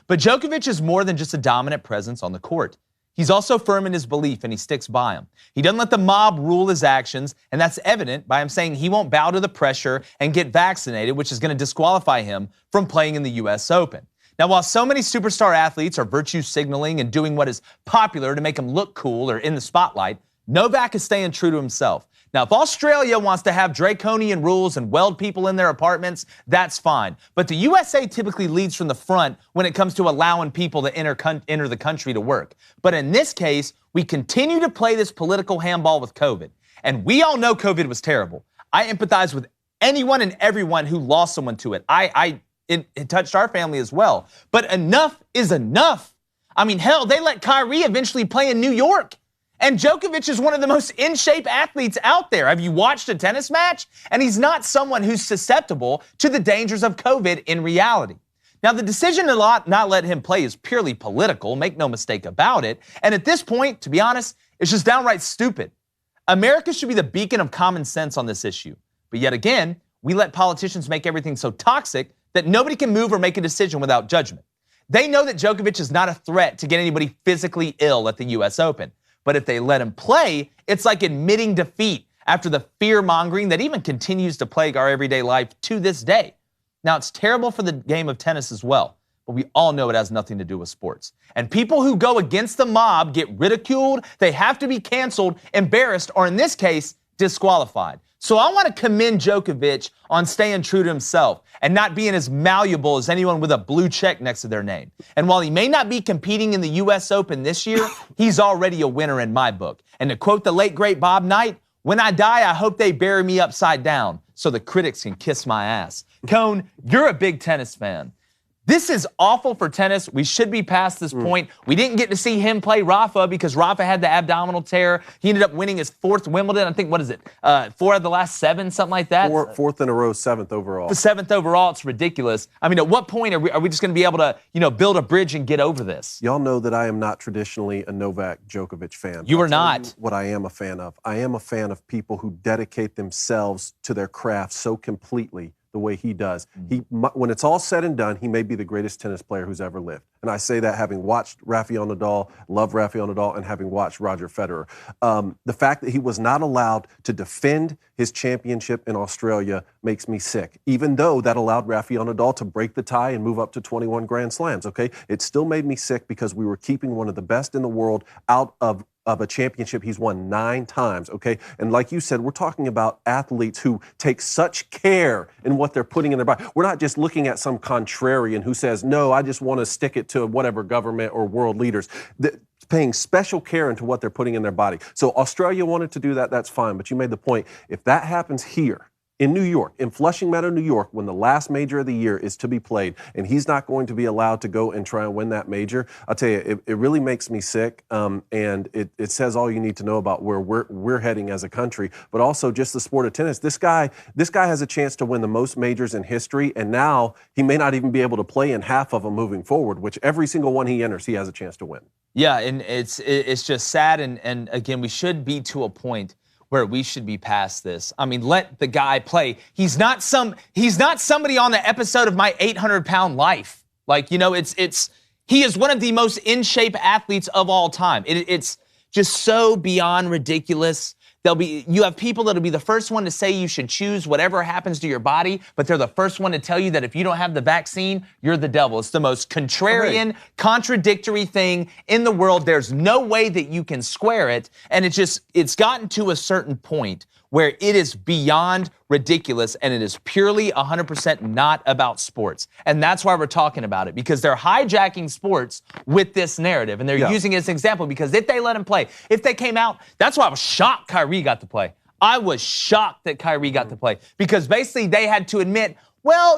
But Djokovic is more than just a dominant presence on the court. He's also firm in his belief, and he sticks by him. He doesn't let the mob rule his actions, and that's evident by him saying he won't bow to the pressure and get vaccinated, which is going to disqualify him from playing in the U.S. Open. Now, while so many superstar athletes are virtue signaling and doing what is popular to make them look cool or in the spotlight, Novak is staying true to himself. Now, if Australia wants to have draconian rules and weld people in their apartments, that's fine. But the USA typically leads from the front when it comes to allowing people to enter the country to work. But in this case, we continue to play this political handball with COVID. And we all know COVID was terrible. I empathize with anyone and everyone who lost someone to it. It touched our family as well. But enough is enough. I mean, hell, they let Kyrie eventually play in New York. And Djokovic is one of the most in-shape athletes out there. Have you watched a tennis match? And he's not someone who's susceptible to the dangers of COVID in reality. Now, the decision to not let him play is purely political, make no mistake about it. And at this point, to be honest, it's just downright stupid. America should be the beacon of common sense on this issue. But yet again, we let politicians make everything so toxic that nobody can move or make a decision without judgment. They know that Djokovic is not a threat to get anybody physically ill at the U.S. Open. But if they let him play, it's like admitting defeat after the fear-mongering that even continues to plague our everyday life to this day. Now, it's terrible for the game of tennis as well, but we all know it has nothing to do with sports. And people who go against the mob get ridiculed, they have to be canceled, embarrassed, or in this case, disqualified. So I want to commend Djokovic on staying true to himself and not being as malleable as anyone with a blue check next to their name. And while he may not be competing in the U.S. Open this year, he's already a winner in my book. And to quote the late, great Bob Knight, "When I die, I hope they bury me upside down so the critics can kiss my ass." Cone, you're a big tennis fan. This is awful for tennis. We should be past this point. We didn't get to see him play Rafa because Rafa had the abdominal tear. He ended up winning his 4th Wimbledon. I think, 4 of the last 7, something like that? Fourth in a row, 7th overall. The 7th overall, it's ridiculous. I mean, at what point are we just going to be able to, build a bridge and get over this? Y'all know that I am not traditionally a Novak Djokovic fan. You are not. What I am a fan of. I am a fan of people who dedicate themselves to their craft so completely the way he does. When it's all said and done, he may be the greatest tennis player who's ever lived. And I say that having watched Rafael Nadal, love Rafael Nadal, and having watched Roger Federer. The fact that he was not allowed to defend his championship in Australia makes me sick, even though that allowed Rafael Nadal to break the tie and move up to 21 Grand Slams, okay? It still made me sick because we were keeping one of the best in the world out of a championship he's won 9 times, okay? And like you said, we're talking about athletes who take such care in what they're putting in their body. We're not just looking at some contrarian who says, no, I just want to stick it to whatever government or world leaders. Paying special care into what they're putting in their body. So Australia wanted to do that, that's fine. But you made the point, if that happens here, in New York, in Flushing Meadow, New York, when the last major of the year is to be played, and he's not going to be allowed to go and try and win that major, I'll tell you, it really makes me sick, and it says all you need to know about where we're heading as a country, but also just the sport of tennis. This guy has a chance to win the most majors in history, and now he may not even be able to play in half of them moving forward, which every single one he enters, he has a chance to win. Yeah, and it's just sad, and again, we should be to a point where we should be past this. I mean, let the guy play. He's not somebody on the episode of My 800-Pound Life. Like, he is one of the most in shape athletes of all time. It's just so beyond ridiculous. You have people that'll be the first one to say you should choose whatever happens to your body, but they're the first one to tell you that if you don't have the vaccine, you're the devil. It's the most contrarian, contradictory thing in the world. There's no way that you can square it, and it's gotten to a certain point where it is beyond ridiculous, and it is purely 100% not about sports. And that's why we're talking about it, because they're hijacking sports with this narrative, and they're using it as an example, because if they let him play, if they came out, that's why I was shocked Kyrie got to play. I was shocked that Kyrie got to play, because basically they had to admit, well,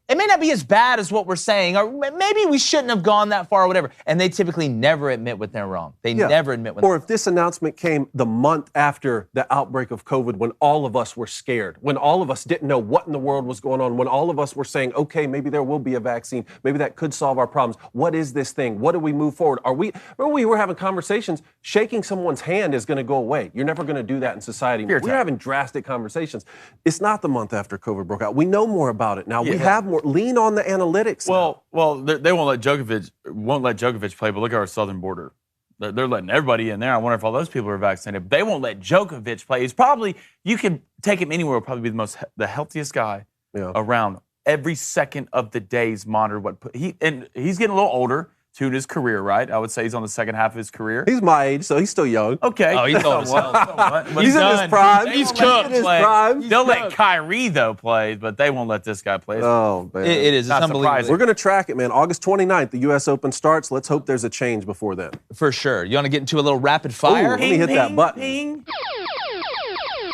it may not be as bad as what we're saying, or maybe we shouldn't have gone that far or whatever. And they typically never admit when they're wrong. They never admit when they're wrong. Or if this announcement came the month after the outbreak of COVID, when all of us were scared, when all of us didn't know what in the world was going on, when all of us were saying, okay, maybe there will be a vaccine, maybe that could solve our problems. What is this thing? What do we move forward? Remember we were having conversations, shaking someone's hand is going to go away. You're never going to do that in society. We're having drastic conversations. It's not the month after COVID broke out. We know more about it now. We have more. Lean on the analytics. Well, they won't let Djokovic play, but look at our southern border. They're letting everybody in there. I wonder if all those people are vaccinated. But they won't let Djokovic play. He's probably, you can take him anywhere, will probably be the healthiest guy around. Every second of the day he's monitored. He's getting a little older to his career, right? I would say he's on the second half of his career. He's my age, so he's still young. Okay. Oh, he's old as hell. He's in his prime. He's cooked. They'll let Kyrie, though, play, but they won't let this guy play. Oh, man. It is. It's unbelievable. We're going to track it, man. August 29th, the U.S. Open starts. Let's hope there's a change before then. For sure. You want to get into a little rapid fire? Let me hit that button.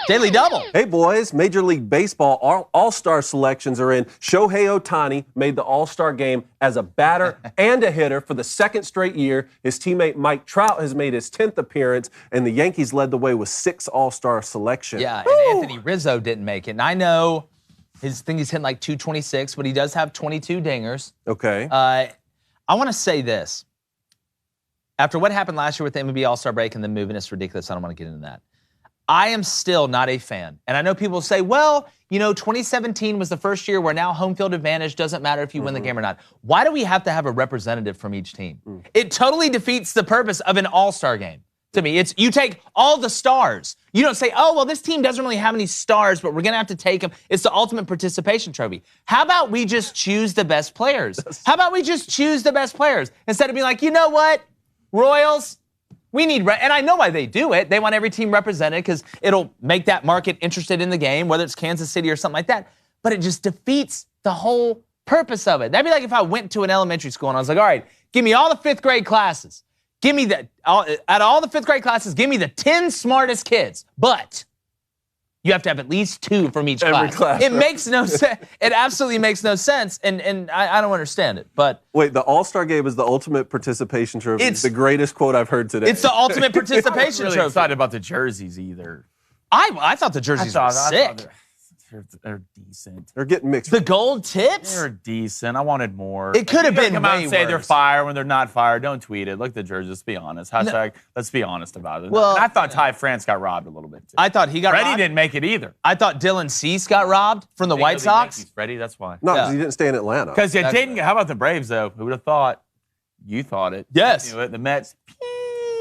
Daily double. Hey, boys, Major League Baseball All-Star selections are in. Shohei Ohtani made the All-Star game as a batter and a hitter for the second straight year. His teammate Mike Trout has made his 10th appearance, and the Yankees led the way with 6 All-Star selections. Yeah, and Anthony Rizzo didn't make it. And I know he's hitting like 226, but he does have 22 dingers. Okay. I want to say this. After what happened last year with the MLB All-Star break and then moving, it's ridiculous. I don't want to get into that. I am still not a fan. And I know people say, well, 2017 was the first year where now home field advantage doesn't matter if you win the game or not. Why do we have to have a representative from each team? It totally defeats the purpose of an all-star game. to me. It's you take all the stars. You don't say, oh, well, this team doesn't really have any stars, but we're going to have to take them. It's the ultimate participation trophy. How about we just choose the best players? How about we just choose the best players instead of being like, you know what, Royals, we need, and I know why they do it. They want every team represented because it'll make that market interested in the game, whether it's Kansas City or something like that. But it just defeats the whole purpose of it. That'd be like if I went to an elementary school and I was like, all right, give me all the fifth grade classes. Give me out of all the fifth grade classes, give me the 10 smartest kids. But you have to have at least 2 from each class. It makes no sense. It absolutely makes no sense, and I don't understand it. But wait, the All-Star game is the ultimate participation trophy. It's the greatest quote I've heard today. It's the ultimate participation I'm not really trophy. excited about the jerseys either. I thought the jerseys were sick. They're decent. They're getting mixed. The gold tips? They're decent. I wanted more. It could have been come out way and say worse. they're fire when they're not fire. Don't tweet it. Look at the jerseys. Let's be honest. Hashtag, let's be honest about it. Well, and I thought Ty France got robbed a little bit, too. I thought he got Freddie robbed. didn't make it either. I thought Dylan Cease got robbed from the White Sox. Freddie, that's why. No, because Yeah. he didn't stay in Atlanta. Because you didn't. How about the Braves, though? Who would have thought? You thought it. Yes. You knew it. The Mets.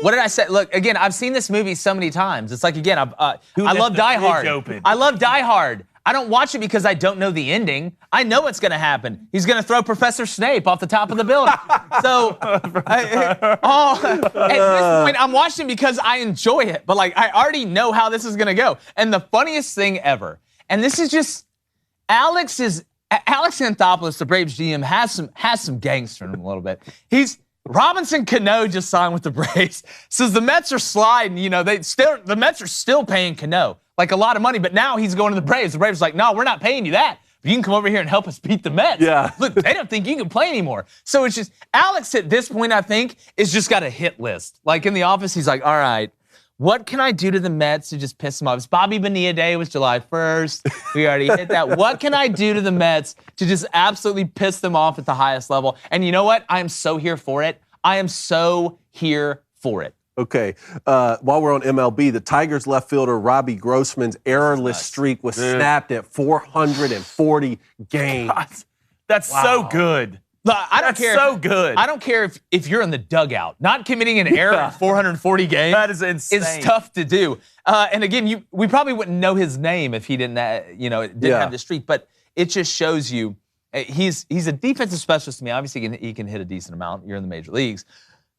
What did I say? Look, again, I've seen this movie so many times. It's like, again, I left love the Die fridge Hard. open? I love Die Hard. I don't watch it because I don't know the ending. I know what's going to happen. He's going to throw Professor Snape off the top of the building. So, at this point, I'm watching because I enjoy it. But, like, I already know how this is going to go. And the funniest thing ever, and this is just, Alex Anthopoulos, the Braves GM, has some gangster in him a little bit. Robinson Cano just signed with the Braves. Says the Mets are sliding. The Mets are still paying Cano like a lot of money, but now he's going to the Braves. The Braves are like, no, we're not paying you that. But you can come over here and help us beat the Mets. Yeah. Look, they don't think you can play anymore. So it's just, Alex at this point, I think, is just got a hit list. Like in the office, he's like, all right, what can I do to the Mets to just piss them off? It's Bobby Bonilla Day was July 1st. We already hit that. What can I do to the Mets to just absolutely piss them off at the highest level? And you know what? I am so here for it. I am so here for it. Okay, while we're on MLB, the Tigers left fielder Robbie Grossman's errorless streak was snapped at 440 games. God, that's so good. Look, I don't care. So good. I don't care if you're in the dugout. Not committing an error in 440 games That is insane. is tough to do. And again, we probably wouldn't know his name if he didn't have the streak. But it just shows you he's a defensive specialist to me. Obviously, he can hit a decent amount. You're in the major leagues.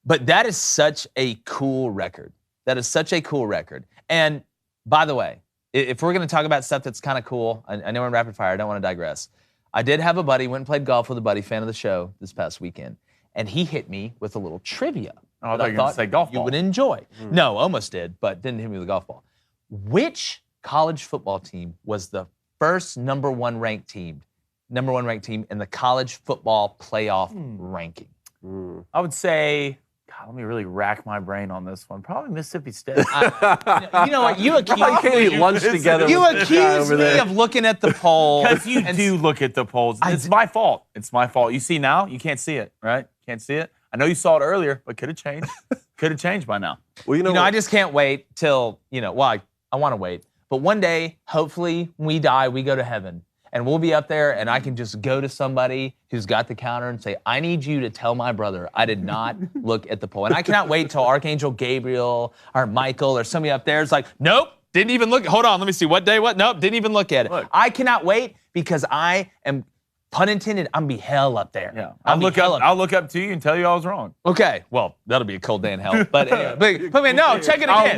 But that is such a cool record. That is such a cool record. And by the way, if we're going to talk about stuff that's kind of cool, I know we're in rapid fire. I don't want to digress. I did have a buddy, went and played golf with a buddy, fan of the show this past weekend, and he hit me with a little trivia. Oh, I thought you were going to say golf ball. You would enjoy. No, almost did, but didn't hit me with a golf ball. Which college football team was the first number one ranked team in the college football playoff ranking? I would say, God, let me really rack my brain on this one. Probably Mississippi State. You know what? You Can't eat lunch together. You with this guy accuse over me there. of looking at the poll. Because you do look at the polls. It's my fault. It's my fault. You see now, you can't see it, right? Can't see it. I know you saw it earlier, but could have changed. Could have changed by now. Well, you know, I just can't wait till, I want to wait. But one day, hopefully, when we die, we go to heaven. And we'll be up there, and I can just go to somebody who's got the counter and say, I need you to tell my brother I did not look at the poll. And I cannot wait till Archangel Gabriel or Michael or somebody up there is like, nope, didn't even look. Hold on, let me see. What day? What? Nope, didn't even look at it. Look. I cannot wait because I am, pun intended, I'm be hell up there. Yeah. I'll look up to you and tell you I was wrong. Okay, well, that'll be a cold day in hell. But anyway, but man, no, check it again.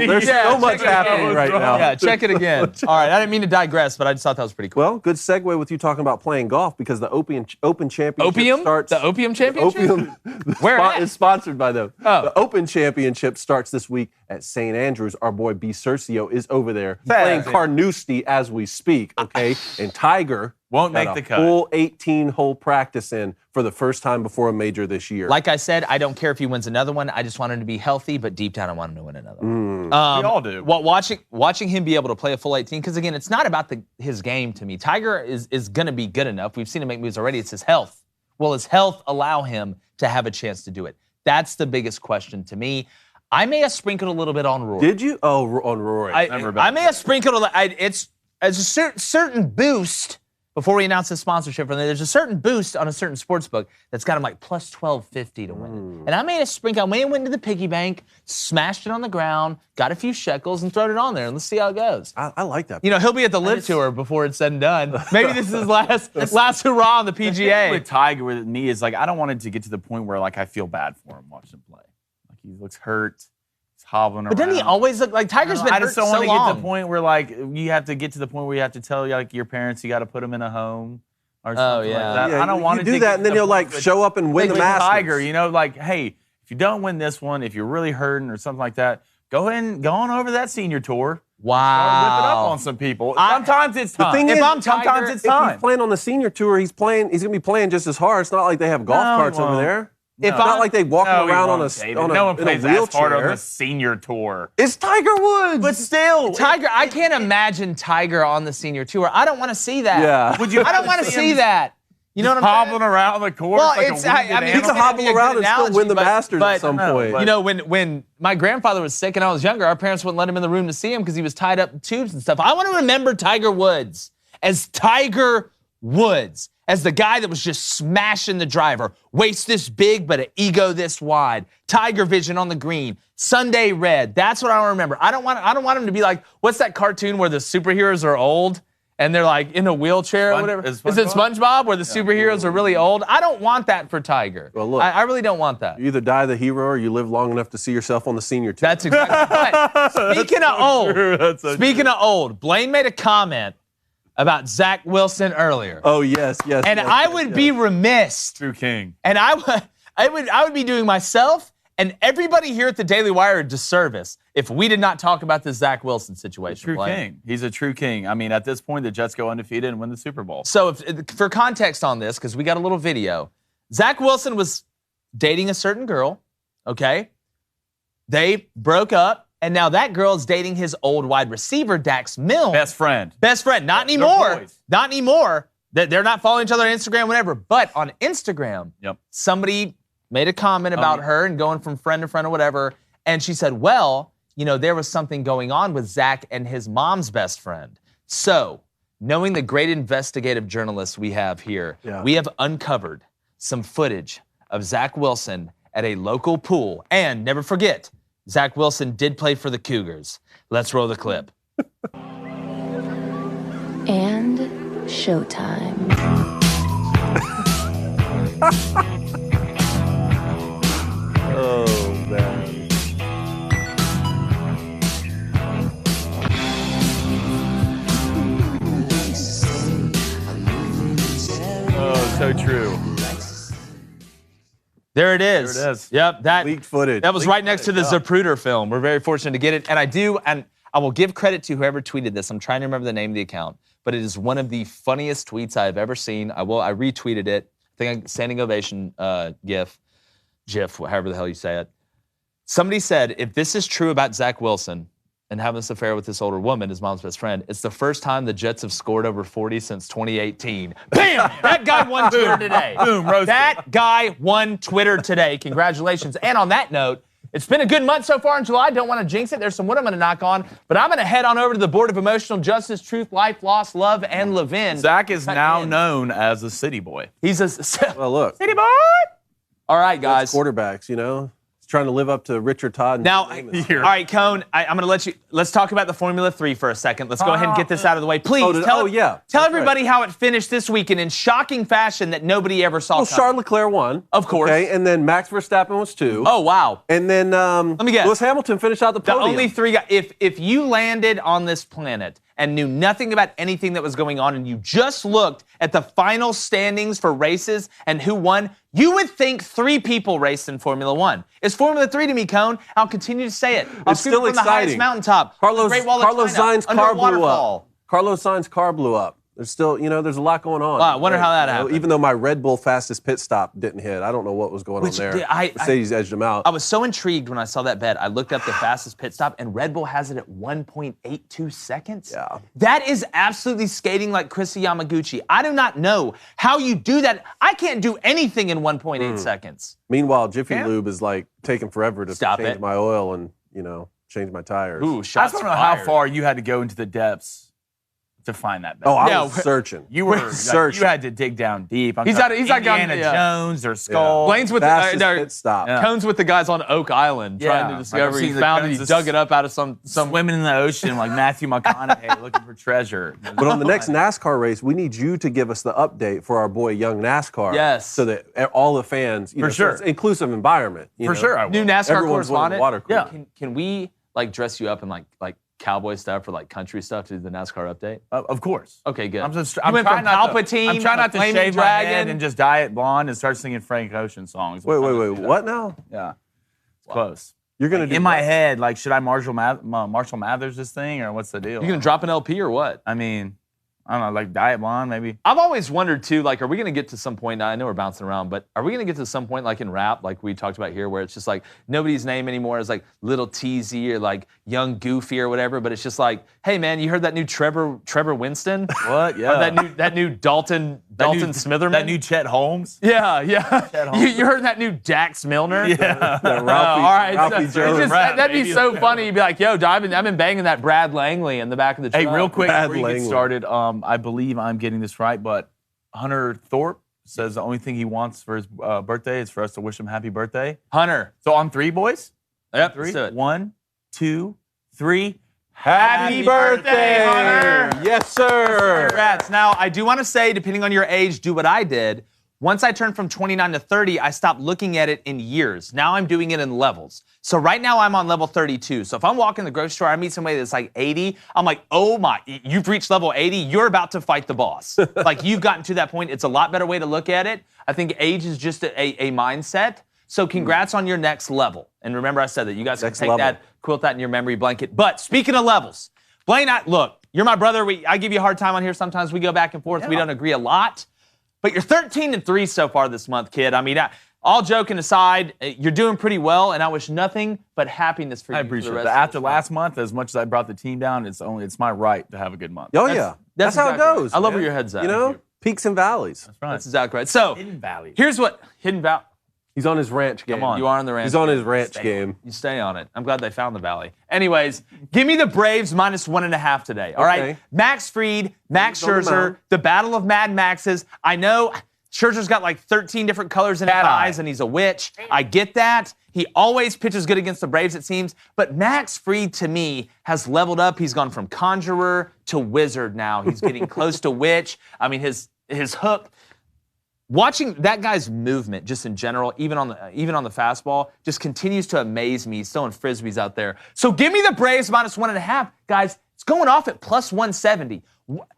there's so much happening right now. Yeah, check it again. All right, I didn't mean to digress, but I just thought that was pretty cool. Well, good segue with you talking about playing golf because the Open Championship starts. The Opium Championship? Opium Where at? is sponsored by them. Oh. The Open Championship starts this week at St. Andrews. Our boy B. Cercio is over there playing Carnoustie as we speak, okay? And Tiger Won't got make the a cut. full 18-hole practice in for the first time before a major this year. Like I said, I don't care if he wins another one. I just want him to be healthy, but deep down I want him to win another one. We all do. Watching him be able to play a full 18, because again, it's not about his game to me. Tiger is going to be good enough. We've seen him make moves already. It's his health. Will his health allow him to have a chance to do it? That's the biggest question to me. I may have sprinkled a little bit on Rory. Did you? Oh, on Rory. I may have sprinkled it's a certain boost before we announce the sponsorship from there, there's a certain boost on a certain sports book that's got him like plus 1250 to win it. And I made a sprinkle. I went into the piggy bank, smashed it on the ground, got a few shekels, and thrown it on there, and let's see how it goes. I like that. You know, he'll be at the Live Tour before it's said and done. Maybe this is his last hurrah on the PGA. With Tiger, with me, is like I don't want it to get to the point where like I feel bad for him watching him play. Like he looks hurt. Hobbling around. But doesn't he always look like Tiger's been hurt so long? I just don't want to get to the point where like you have to get to the point where you have to tell like your parents you got to put them in a home or something like that. Yeah, I don't want to do that, and then he'll like show up and win the Masters. Tiger, you know, like hey, if you don't win this one, if you're really hurting or something like that, go on over that senior tour. Wow, rip it up on some people. Sometimes it's time. The thing is, sometimes it's time. If he's playing on the senior tour, he's going to be playing just as hard. It's not like they have golf carts over there. It's not like they walking around on a no one plays in a as hard on wheelchair. the senior tour. It's Tiger Woods. But still, Tiger, I can't imagine Tiger on the senior tour. I don't want to see that. Yeah. Would you? I don't want to see that. You know what I'm hobbling saying? around the course Well, like it's, a I mean, he can hobble around and still win the Masters at some point. You know, when my grandfather was sick and I was younger, our parents wouldn't let him in the room to see him because he was tied up in tubes and stuff. I want to remember Tiger Woods as Tiger Woods, as the guy that was just smashing the driver, waist this big but an ego this wide, Tiger vision on the green, Sunday red. That's what I want to remember. I don't want him to be like, what's that cartoon where the superheroes are old and they're like in a wheelchair or whatever? Is it SpongeBob where the superheroes are really old? I don't want that for Tiger. Well, look, I really don't want that. You either die the hero or you live long enough to see yourself on the senior tour. That's exactly right. Speaking of old, Blaine made a comment about Zach Wilson earlier. Oh, yes. And I would be remiss. True king. And I would be doing myself and everybody here at the Daily Wire a disservice if we did not talk about the Zach Wilson situation. True king. He's a true king. I mean, at this point, the Jets go undefeated and win the Super Bowl. So for context on this, because we got a little video, Zach Wilson was dating a certain girl, okay? They broke up. And now that girl is dating his old wide receiver, Dax Milne. Best friend. Not anymore. Not anymore. They're not following each other on Instagram, whatever. But on Instagram, somebody made a comment about her and going from friend to friend or whatever. And she said, well, you know, there was something going on with Zach and his mom's best friend. So, knowing the great investigative journalists we have here, we have uncovered some footage of Zach Wilson at a local pool. And never forget, Zach Wilson did play for the Cougars. Let's roll the clip. And showtime. Oh, man. Oh, so true. There it is. There it is. Yep, that leaked footage. That was right next to the Zapruder film. We're very fortunate to get it. And I will give credit to whoever tweeted this. I'm trying to remember the name of the account, but it is one of the funniest tweets I've ever seen. I retweeted it. I think standing ovation GIF, however the hell you say it. Somebody said, if this is true about Zach Wilson and having this affair with this older woman, his mom's best friend, it's the first time the Jets have scored over 40 since 2018. Bam! That guy won Twitter today. Boom, roasted. That guy won Twitter today. Congratulations. And on that note, it's been a good month so far in July. Don't want to jinx it. There's some wood I'm going to knock on. But I'm going to head on over to the Board of Emotional Justice, Truth, Life, Loss, Love, and Levin. Zach is now known as a city boy. He's a Well, look. city boy. All right, guys. Quarterbacks, you know. Trying to live up to Richard Todd. Now, all right, Cone, I'm going to let's talk about the Formula 3 for a second. Let's go ahead and get this out of the way. Please, tell everybody how it finished this weekend in shocking fashion that nobody ever saw Well, coming. Charles Leclerc won. Of course. Okay, and then Max Verstappen was 2. Oh, wow. And then let me guess. Lewis Hamilton finished out the podium. The only 3 guys. If you landed on this planet and knew nothing about anything that was going on and you just looked at the final standings for races and who won, you would think 3 people raced in Formula 1. It's Formula 3 to me, Cone. I'll continue to say it. It's still from exciting. The highest mountaintop. Carlos Sainz's Sainz's car blew up. Carlos Sainz's car blew up. There's still, there's a lot going on. I wonder how that happened. Even though my Red Bull fastest pit stop didn't hit. I don't know what was going on there. Mercedes edged him out. I was so intrigued when I saw that bet. I looked up the fastest pit stop, and Red Bull has it at 1.82 seconds. Yeah. That is absolutely skating like Chrissy Yamaguchi. I do not know how you do that. I can't do anything in 1.8 seconds. Meanwhile, Jiffy Lube is like taking forever to change my oil and, change my tires. Ooh, I just don't know how far you had to go into the depths to find that bet. Oh, I Yeah, was searching. You were searching. You had to dig down deep. He's not Indiana gone- Jones or Skull. Blaine's with Fastest the pit stop. Yeah. Cone's with the guys on Oak Island trying to Like, discover. I've He seen the found it. He Cones dug it up out of some. swimming in the ocean like Matthew McConaughey looking for treasure. But on the next NASCAR race, we need you to give us the update for our boy Young NASCAR. Yes. So that all the fans, For sure. so it's an inclusive environment. For sure, I will. New NASCAR Everyone's winning correspondent. the water cooler. Yeah. Can we like dress you up in like cowboy stuff or like country stuff to do the NASCAR update? Of course. Okay, good. I'm just. You I'm went trying from not Palpatine to. I'm trying not to Flaming shave my Dragon. head and just dye it blonde and start singing Frank Ocean songs. Wait. What now? Yeah, it's close. You're gonna do In my what? head, like, should I Marshall Mathers this thing or what's the deal? You gonna drop an LP or what? I mean, I don't know, like dye it blonde maybe. I've always wondered too, like, are we gonna get to some point? Now, I know we're bouncing around, but are we gonna get to some point, like in rap, like we talked about here, where it's just like nobody's name anymore is like Little Teasy or like Young Goofy or whatever, but it's just like, hey man, you heard that new Trevor Winston? What? Yeah. Or that new Dalton Smitherman? That new Chet Holmes. Yeah. Chet Holmes. You heard that new Dax Milner? Yeah. Yeah, All right, Ralphie so Jones. it's just, that'd be so funny. You'd be like, "Yo, I've been banging that Brad Langley in the back of the truck." Hey, real quick Bad before you get language. started, I believe I'm getting this right, but Hunter Thorpe says the only thing he wants for his birthday is for us to wish him happy birthday. Hunter. So on three, boys. Yep, Three. let's do it. 1, 2, 3. Happy birthday, Hunter! Yes, sir. Congrats. Now, I do want to say, depending on your age, do what I did. Once I turned from 29 to 30, I stopped looking at it in years. Now I'm doing it in levels. So right now I'm on level 32. So if I'm walking the grocery store, I meet somebody that's like 80, I'm like, oh my, you've reached level 80, you're about to fight the boss. Like you've gotten to that point. It's a lot better way to look at it. I think age is just a mindset. So congrats on your next level. And remember I said that. You guys can Next take level. that, quilt that in your memory blanket. But speaking of levels, Blaine, look, you're my brother. I give you a hard time on here sometimes. We go back and forth. We don't agree a lot. But you're 13-3 so far this month, kid. I mean, all joking aside, you're doing pretty well, and I wish nothing but happiness for you. I for appreciate the that. rest After of last month, as much as I brought the team down, it's my right to have a good month. Oh yeah, that's how it exactly goes. right. I love man. where your head's at. You know, peaks and valleys. That's right. That's exactly right. So Hidden Valley. here's what Hidden Valley. He's on his ranch game. Come on. You are on the ranch. He's on game. his ranch Stay game. You stay on it. I'm glad they found the valley. Anyways, give me the Braves -1.5 today. All right. Okay. Max Fried, Max He's on the Scherzer, mound. the battle of Mad Maxes. I know Scherzer's got like 13 different colors in his eyes, and he's a witch. I get that. He always pitches good against the Braves, it seems. But Max Fried, to me, has leveled up. He's gone from conjurer to wizard now. He's getting close to witch. I mean, his hook. Watching that guy's movement, just in general, even on the fastball, just continues to amaze me. He's throwing frisbees out there. So give me the Braves -1.5, guys. It's going off at +170.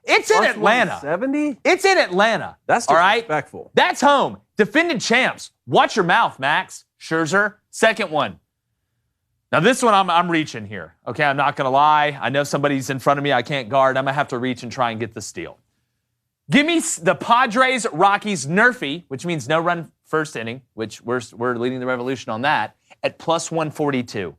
It's in Atlanta. 70? It's in Atlanta. That's all right. disrespectful. That's home. Defending champs. Watch your mouth, Max Scherzer. Second one. Now this one I'm reaching here. Okay, I'm not gonna lie. I know somebody's in front of me. I can't guard. I'm gonna have to reach and try and get the steal. Give me the Padres Rockies Nerfy, which means no run first inning, which we're leading the revolution on that, at +142.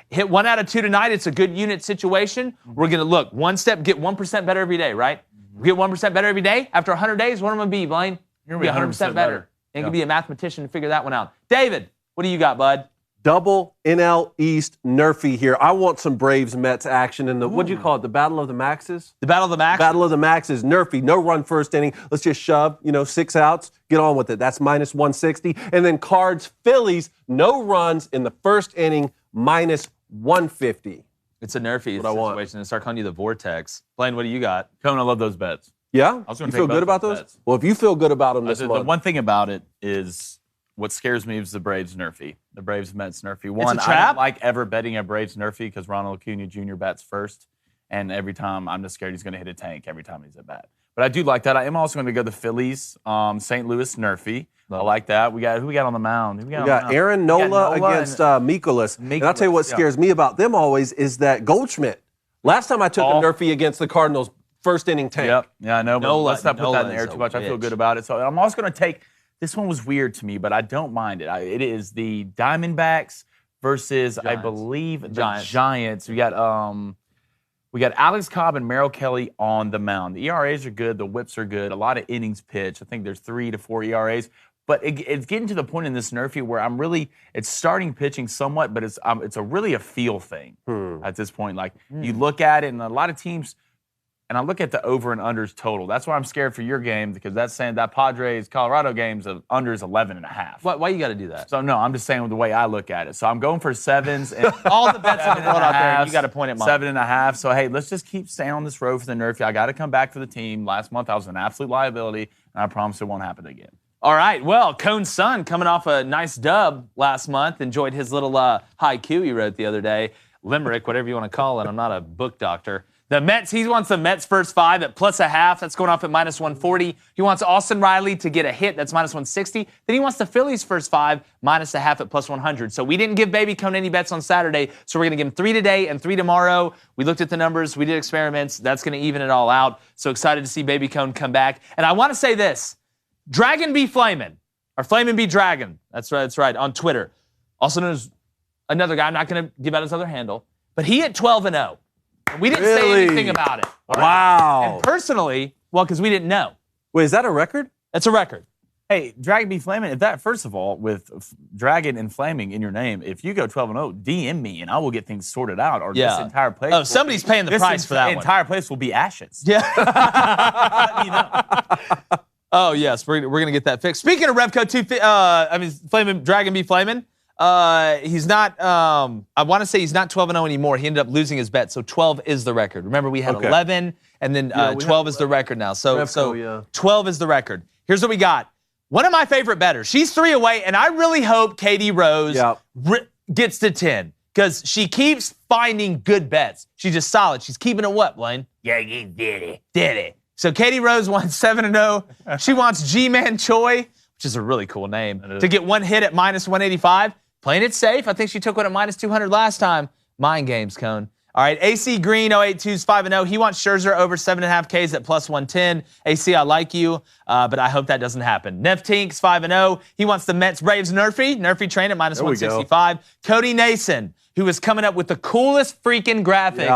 Hit 1 out of 2 tonight. It's a good unit situation. We're going to look one step, get 1% better every day, right? We get 1% better every day. After 100 days, what am I going to be, Blaine? You're Be gonna be 100% better. And you can be a mathematician and figure that one out. David, what do you got, bud? Double NL East Nerfy here. I want some Braves Mets action in the, what'd you call it, the Battle of the Maxes? The Battle of the Max? Battle of the Maxes, Nerfy, no run first inning. Let's just shove, 6 outs, get on with it. That's -160. And then Cards, Phillies, no runs in the first inning, -150. It's a Nerfy what I want. situation. And start calling you the Vortex. Blaine, what do you got? Cone, I love those bets. Yeah? was gonna You take feel both good about those those? bets. Well, if you feel good about them this The month. one thing about it is what scares me is the Braves Nerfy. The Braves Mets Nerfy. One, I trap? don't like ever betting a Braves Nerfy because Ronald Acuna Jr. bats first. And every time, I'm just scared he's going to hit a tank every time he's at bat. But I do like that. I am also going to go the Phillies, St. Louis Nerfy. I like that. Who we got on the mound? Who we got We on the got mound? Aaron We got Nola against Mikolas. And I'll tell you what Mikolas, yeah. scares me about them always is that Goldschmidt. Last time I took a Oh. Nerfy against the Cardinals, first inning tank. Yep. Yeah, I know. But Nola- let's not put that in the air Nola's too a much. I feel bitch. good about it. So I'm also going to take. This one was weird to me, but I don't mind it. It is the Diamondbacks versus, I Giants. believe, the Giants. Giants. We got Alex Cobb and Merrill Kelly on the mound. The ERAs are good. The whips are good. A lot of innings pitched. I think there's 3 to 4 ERAs. But it's getting to the point in this Nerfy where it's starting pitching somewhat, but it's really a feel thing at this point. Like, you look at it, and a lot of teams and I look at the over and unders total. That's why I'm scared for your game, because that's saying that Padres-Colorado game's under is 11.5. Why you got to do that? So, no, I'm just saying the way I look at it. So I'm going for 7s. And all the bets in the world out there, you got to point at mine. 7.5. So, hey, let's just keep staying on this road for the Nerfy. I got to come back for the team. Last month, I was an absolute liability, and I promise it won't happen again. All right. Well, Cone's son coming off a nice dub last month. Enjoyed his little haiku he wrote the other day. Limerick, whatever you want to call it. I'm not a book doctor. The Mets, he wants the Mets first 5 at +0.5. That's going off at -140. He wants Austin Riley to get a hit. That's -160. Then he wants the Phillies first 5, -0.5 at +100. So we didn't give Baby Cone any bets on Saturday, so we're going to give him 3 today and 3 tomorrow. We looked at the numbers. We did experiments. That's going to even it all out. So excited to see Baby Cone come back. And I want to say this. Dragon be Flamin', or Flamin' be Dragon. That's right, on Twitter. Also known as another guy. I'm not going to give out his other handle. But he hit 12-0. We didn't say anything about it. Wow. And personally, well, because we didn't know. Wait, is that a record? That's a record. Hey, Dragon be Flaming. If that, first of all, with Dragon and Flaming in your name, if you go 12-0, DM me and I will get things sorted out. Or this entire place. Oh, somebody's paying the price for that one. This entire place will be ashes. Yeah. Let me know. Oh, yes. We're going to get that fixed. Speaking of Revco, Flamin' Dragon be Flamin'. He's not, I want to say he's not 12-0 anymore. He ended up losing his bet, so 12 is the record. Remember, we had 11, and then 12 is the record now. So 12 is the record. Here's what we got. One of my favorite bettors. She's 3 away, and I really hope Katie Rose gets to 10, because she keeps finding good bets. She's just solid. She's keeping it what, Blaine? Yeah, you did it. Did it. So Katie Rose wants 7-0. She wants G-Man Choi, which is a really cool name, to get 1 hit at -185. Playing it safe. I think she took one at -200 last time. Mind games, Cone. All right, AC Green 082's 5-0. He wants Scherzer over 7.5 Ks at +110. AC, I like you, but I hope that doesn't happen. Nev Tinks 5-0. He wants the Mets Braves Nerfy train at -165. Cody Nason, who is coming up with the coolest freaking graphic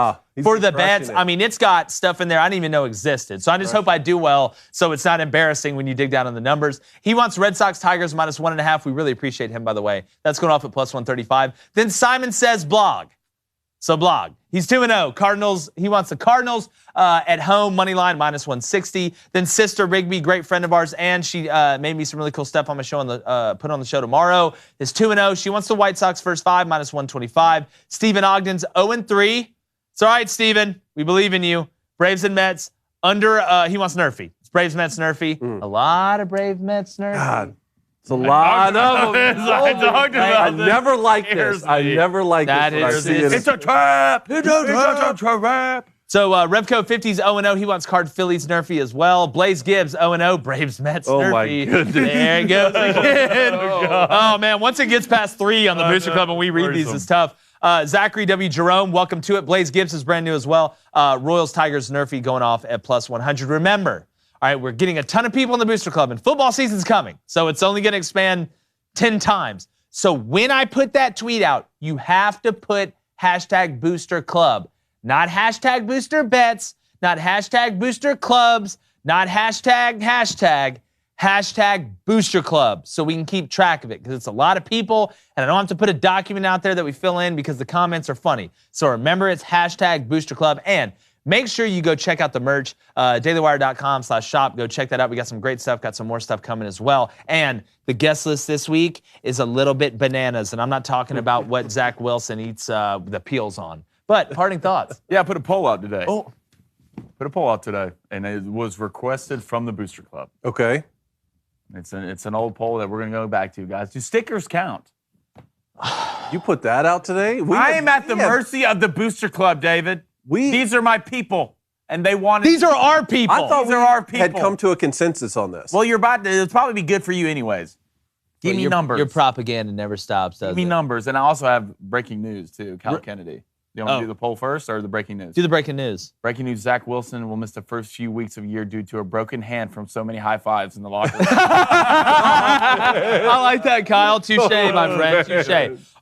for the bets. I mean, it's got stuff in there I didn't even know existed. So I just hope I do well so it's not embarrassing when you dig down on the numbers. He wants Red Sox Tigers -1.5. We really appreciate him, by the way. That's going off at +135. Then Simon says blog. So blog. He's 2-0. Cardinals. He wants the Cardinals at home, money line -160. Then Sister Rigby, great friend of ours, and she made me some really cool stuff on my show put on the show tomorrow. Is 2-0. She wants the White Sox first 5, -125. Stephen Ogden's 0-3. It's all right, Stephen. We believe in you. Braves and Mets under. He wants Nerfy. It's Braves, Mets, Nerfy. A lot of Brave Mets, Nerfy. God. It's a lot of them. I never liked this. I never liked this. It's a trap. It's a trap. So Revco 50's 0-0. He wants card Phillies Nerfy as well. Blaze Gibbs 0-0. Braves Mets Nerfy. Oh my goodness. There it goes again. Oh man, once it gets past 3 on the Booster Club and we read these, it's tough. Zachary W. Jerome, welcome to it. Blaze Gibbs is brand new as well. Royals Tigers Nerfy going off at +100. Remember, all right, we're getting a ton of people in the Booster Club, and football season's coming, so it's only going to expand 10 times. So when I put that tweet out, you have to put #BoosterClub, not #BoosterBets, not #BoosterClubs, not #BoosterClub, so we can keep track of it, because it's a lot of people, and I don't have to put a document out there that we fill in because the comments are funny. So remember, it's #BoosterClub, and make sure you go check out the merch, dailywire.com/shop. Go check that out. We got some great stuff, got some more stuff coming as well. And the guest list this week is a little bit bananas, and I'm not talking about what Zach Wilson eats the peels on. But parting thoughts. Yeah, I put a poll out today. Put a poll out today, and it was requested from the Booster Club. Okay. It's an old poll that we're going to go back to, guys. Do stickers count? You put that out today? I am at the mercy of the Booster Club, David. These are my people, and they wanted. These are our people. I thought these are our people. Had come to a consensus on this. Well, you're about to. It'll probably be good for you, anyways. Give me numbers. Your propaganda never stops, does it? Give me numbers, and I also have breaking news too. Cal Kennedy. Do you want me to do the poll first or the breaking news? Do the breaking news. Breaking news: Zach Wilson will miss the first few weeks of the year due to a broken hand from so many high fives in the locker room. I like that, Kyle. Touche, my friend. Touche.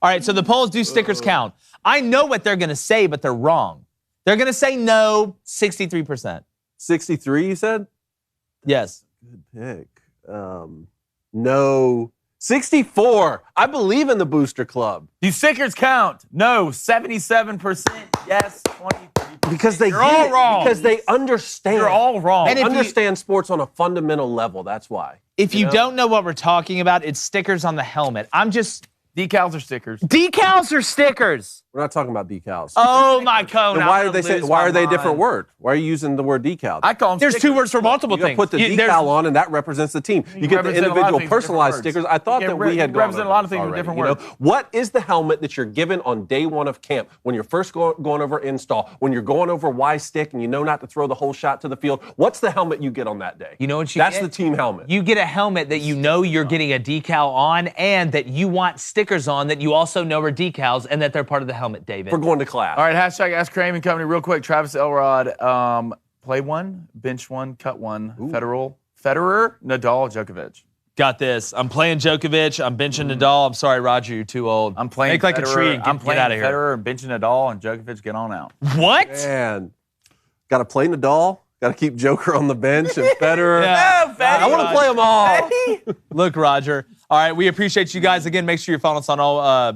All right, so the polls, do stickers count? I know what they're going to say, but they're wrong. They're going to say no, 63%. 63, you said? Yes. Good pick. No. 64. I believe in the Booster Club. Do stickers count? No, 77%. Yes, 23%. Because they You're all wrong. Because they understand. You're all wrong. And They if you- understand sports on a fundamental level. That's why. If you don't know what we're talking about, it's stickers on the helmet. Decals or stickers? Decals or stickers? We're not talking about decals. Oh my cone! Then why are they saying? Why are they a different word? Why are you using the word decal? I call them There's stickers. two words for multiple You gotta things. put the There's- decal on, and that represents the team. You get the represent a lot of individual things with personalized different stickers. words. I thought You that can we had represent gone a lot over of things with this different already, words. What is the helmet that you're given on day one of camp when you're first going over install, when you're going over Y stick and you know not to throw the whole shot to the field? What's the helmet you get on that day? You know what you That's get? the team helmet. You get a helmet that you know you're getting a decal on, and that you want stickers on that you also know are decals, and that they're part of the helmet, David. For going to class. All right, hashtag Ask Kramer and Company real quick. Travis Elrod, play one, bench one, cut one. Federer, Nadal, Djokovic. Got this. I'm playing Djokovic. I'm benching Nadal. I'm sorry, Roger, you're too old. I'm playing Make like Federer. a tree and I'm get playing out of here. Federer and benching Nadal, and Djokovic, get on out. What? Man, got to play Nadal. Got to keep Joker on the bench and Federer. Yeah. I want to play them all. Look, Roger. All right, we appreciate you guys. Again, make sure you're following us on all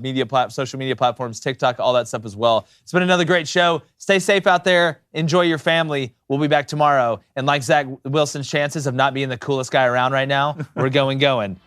social media platforms, TikTok, all that stuff as well. It's been another great show. Stay safe out there. Enjoy your family. We'll be back tomorrow. And like Zach Wilson's chances of not being the coolest guy around right now, we're gone.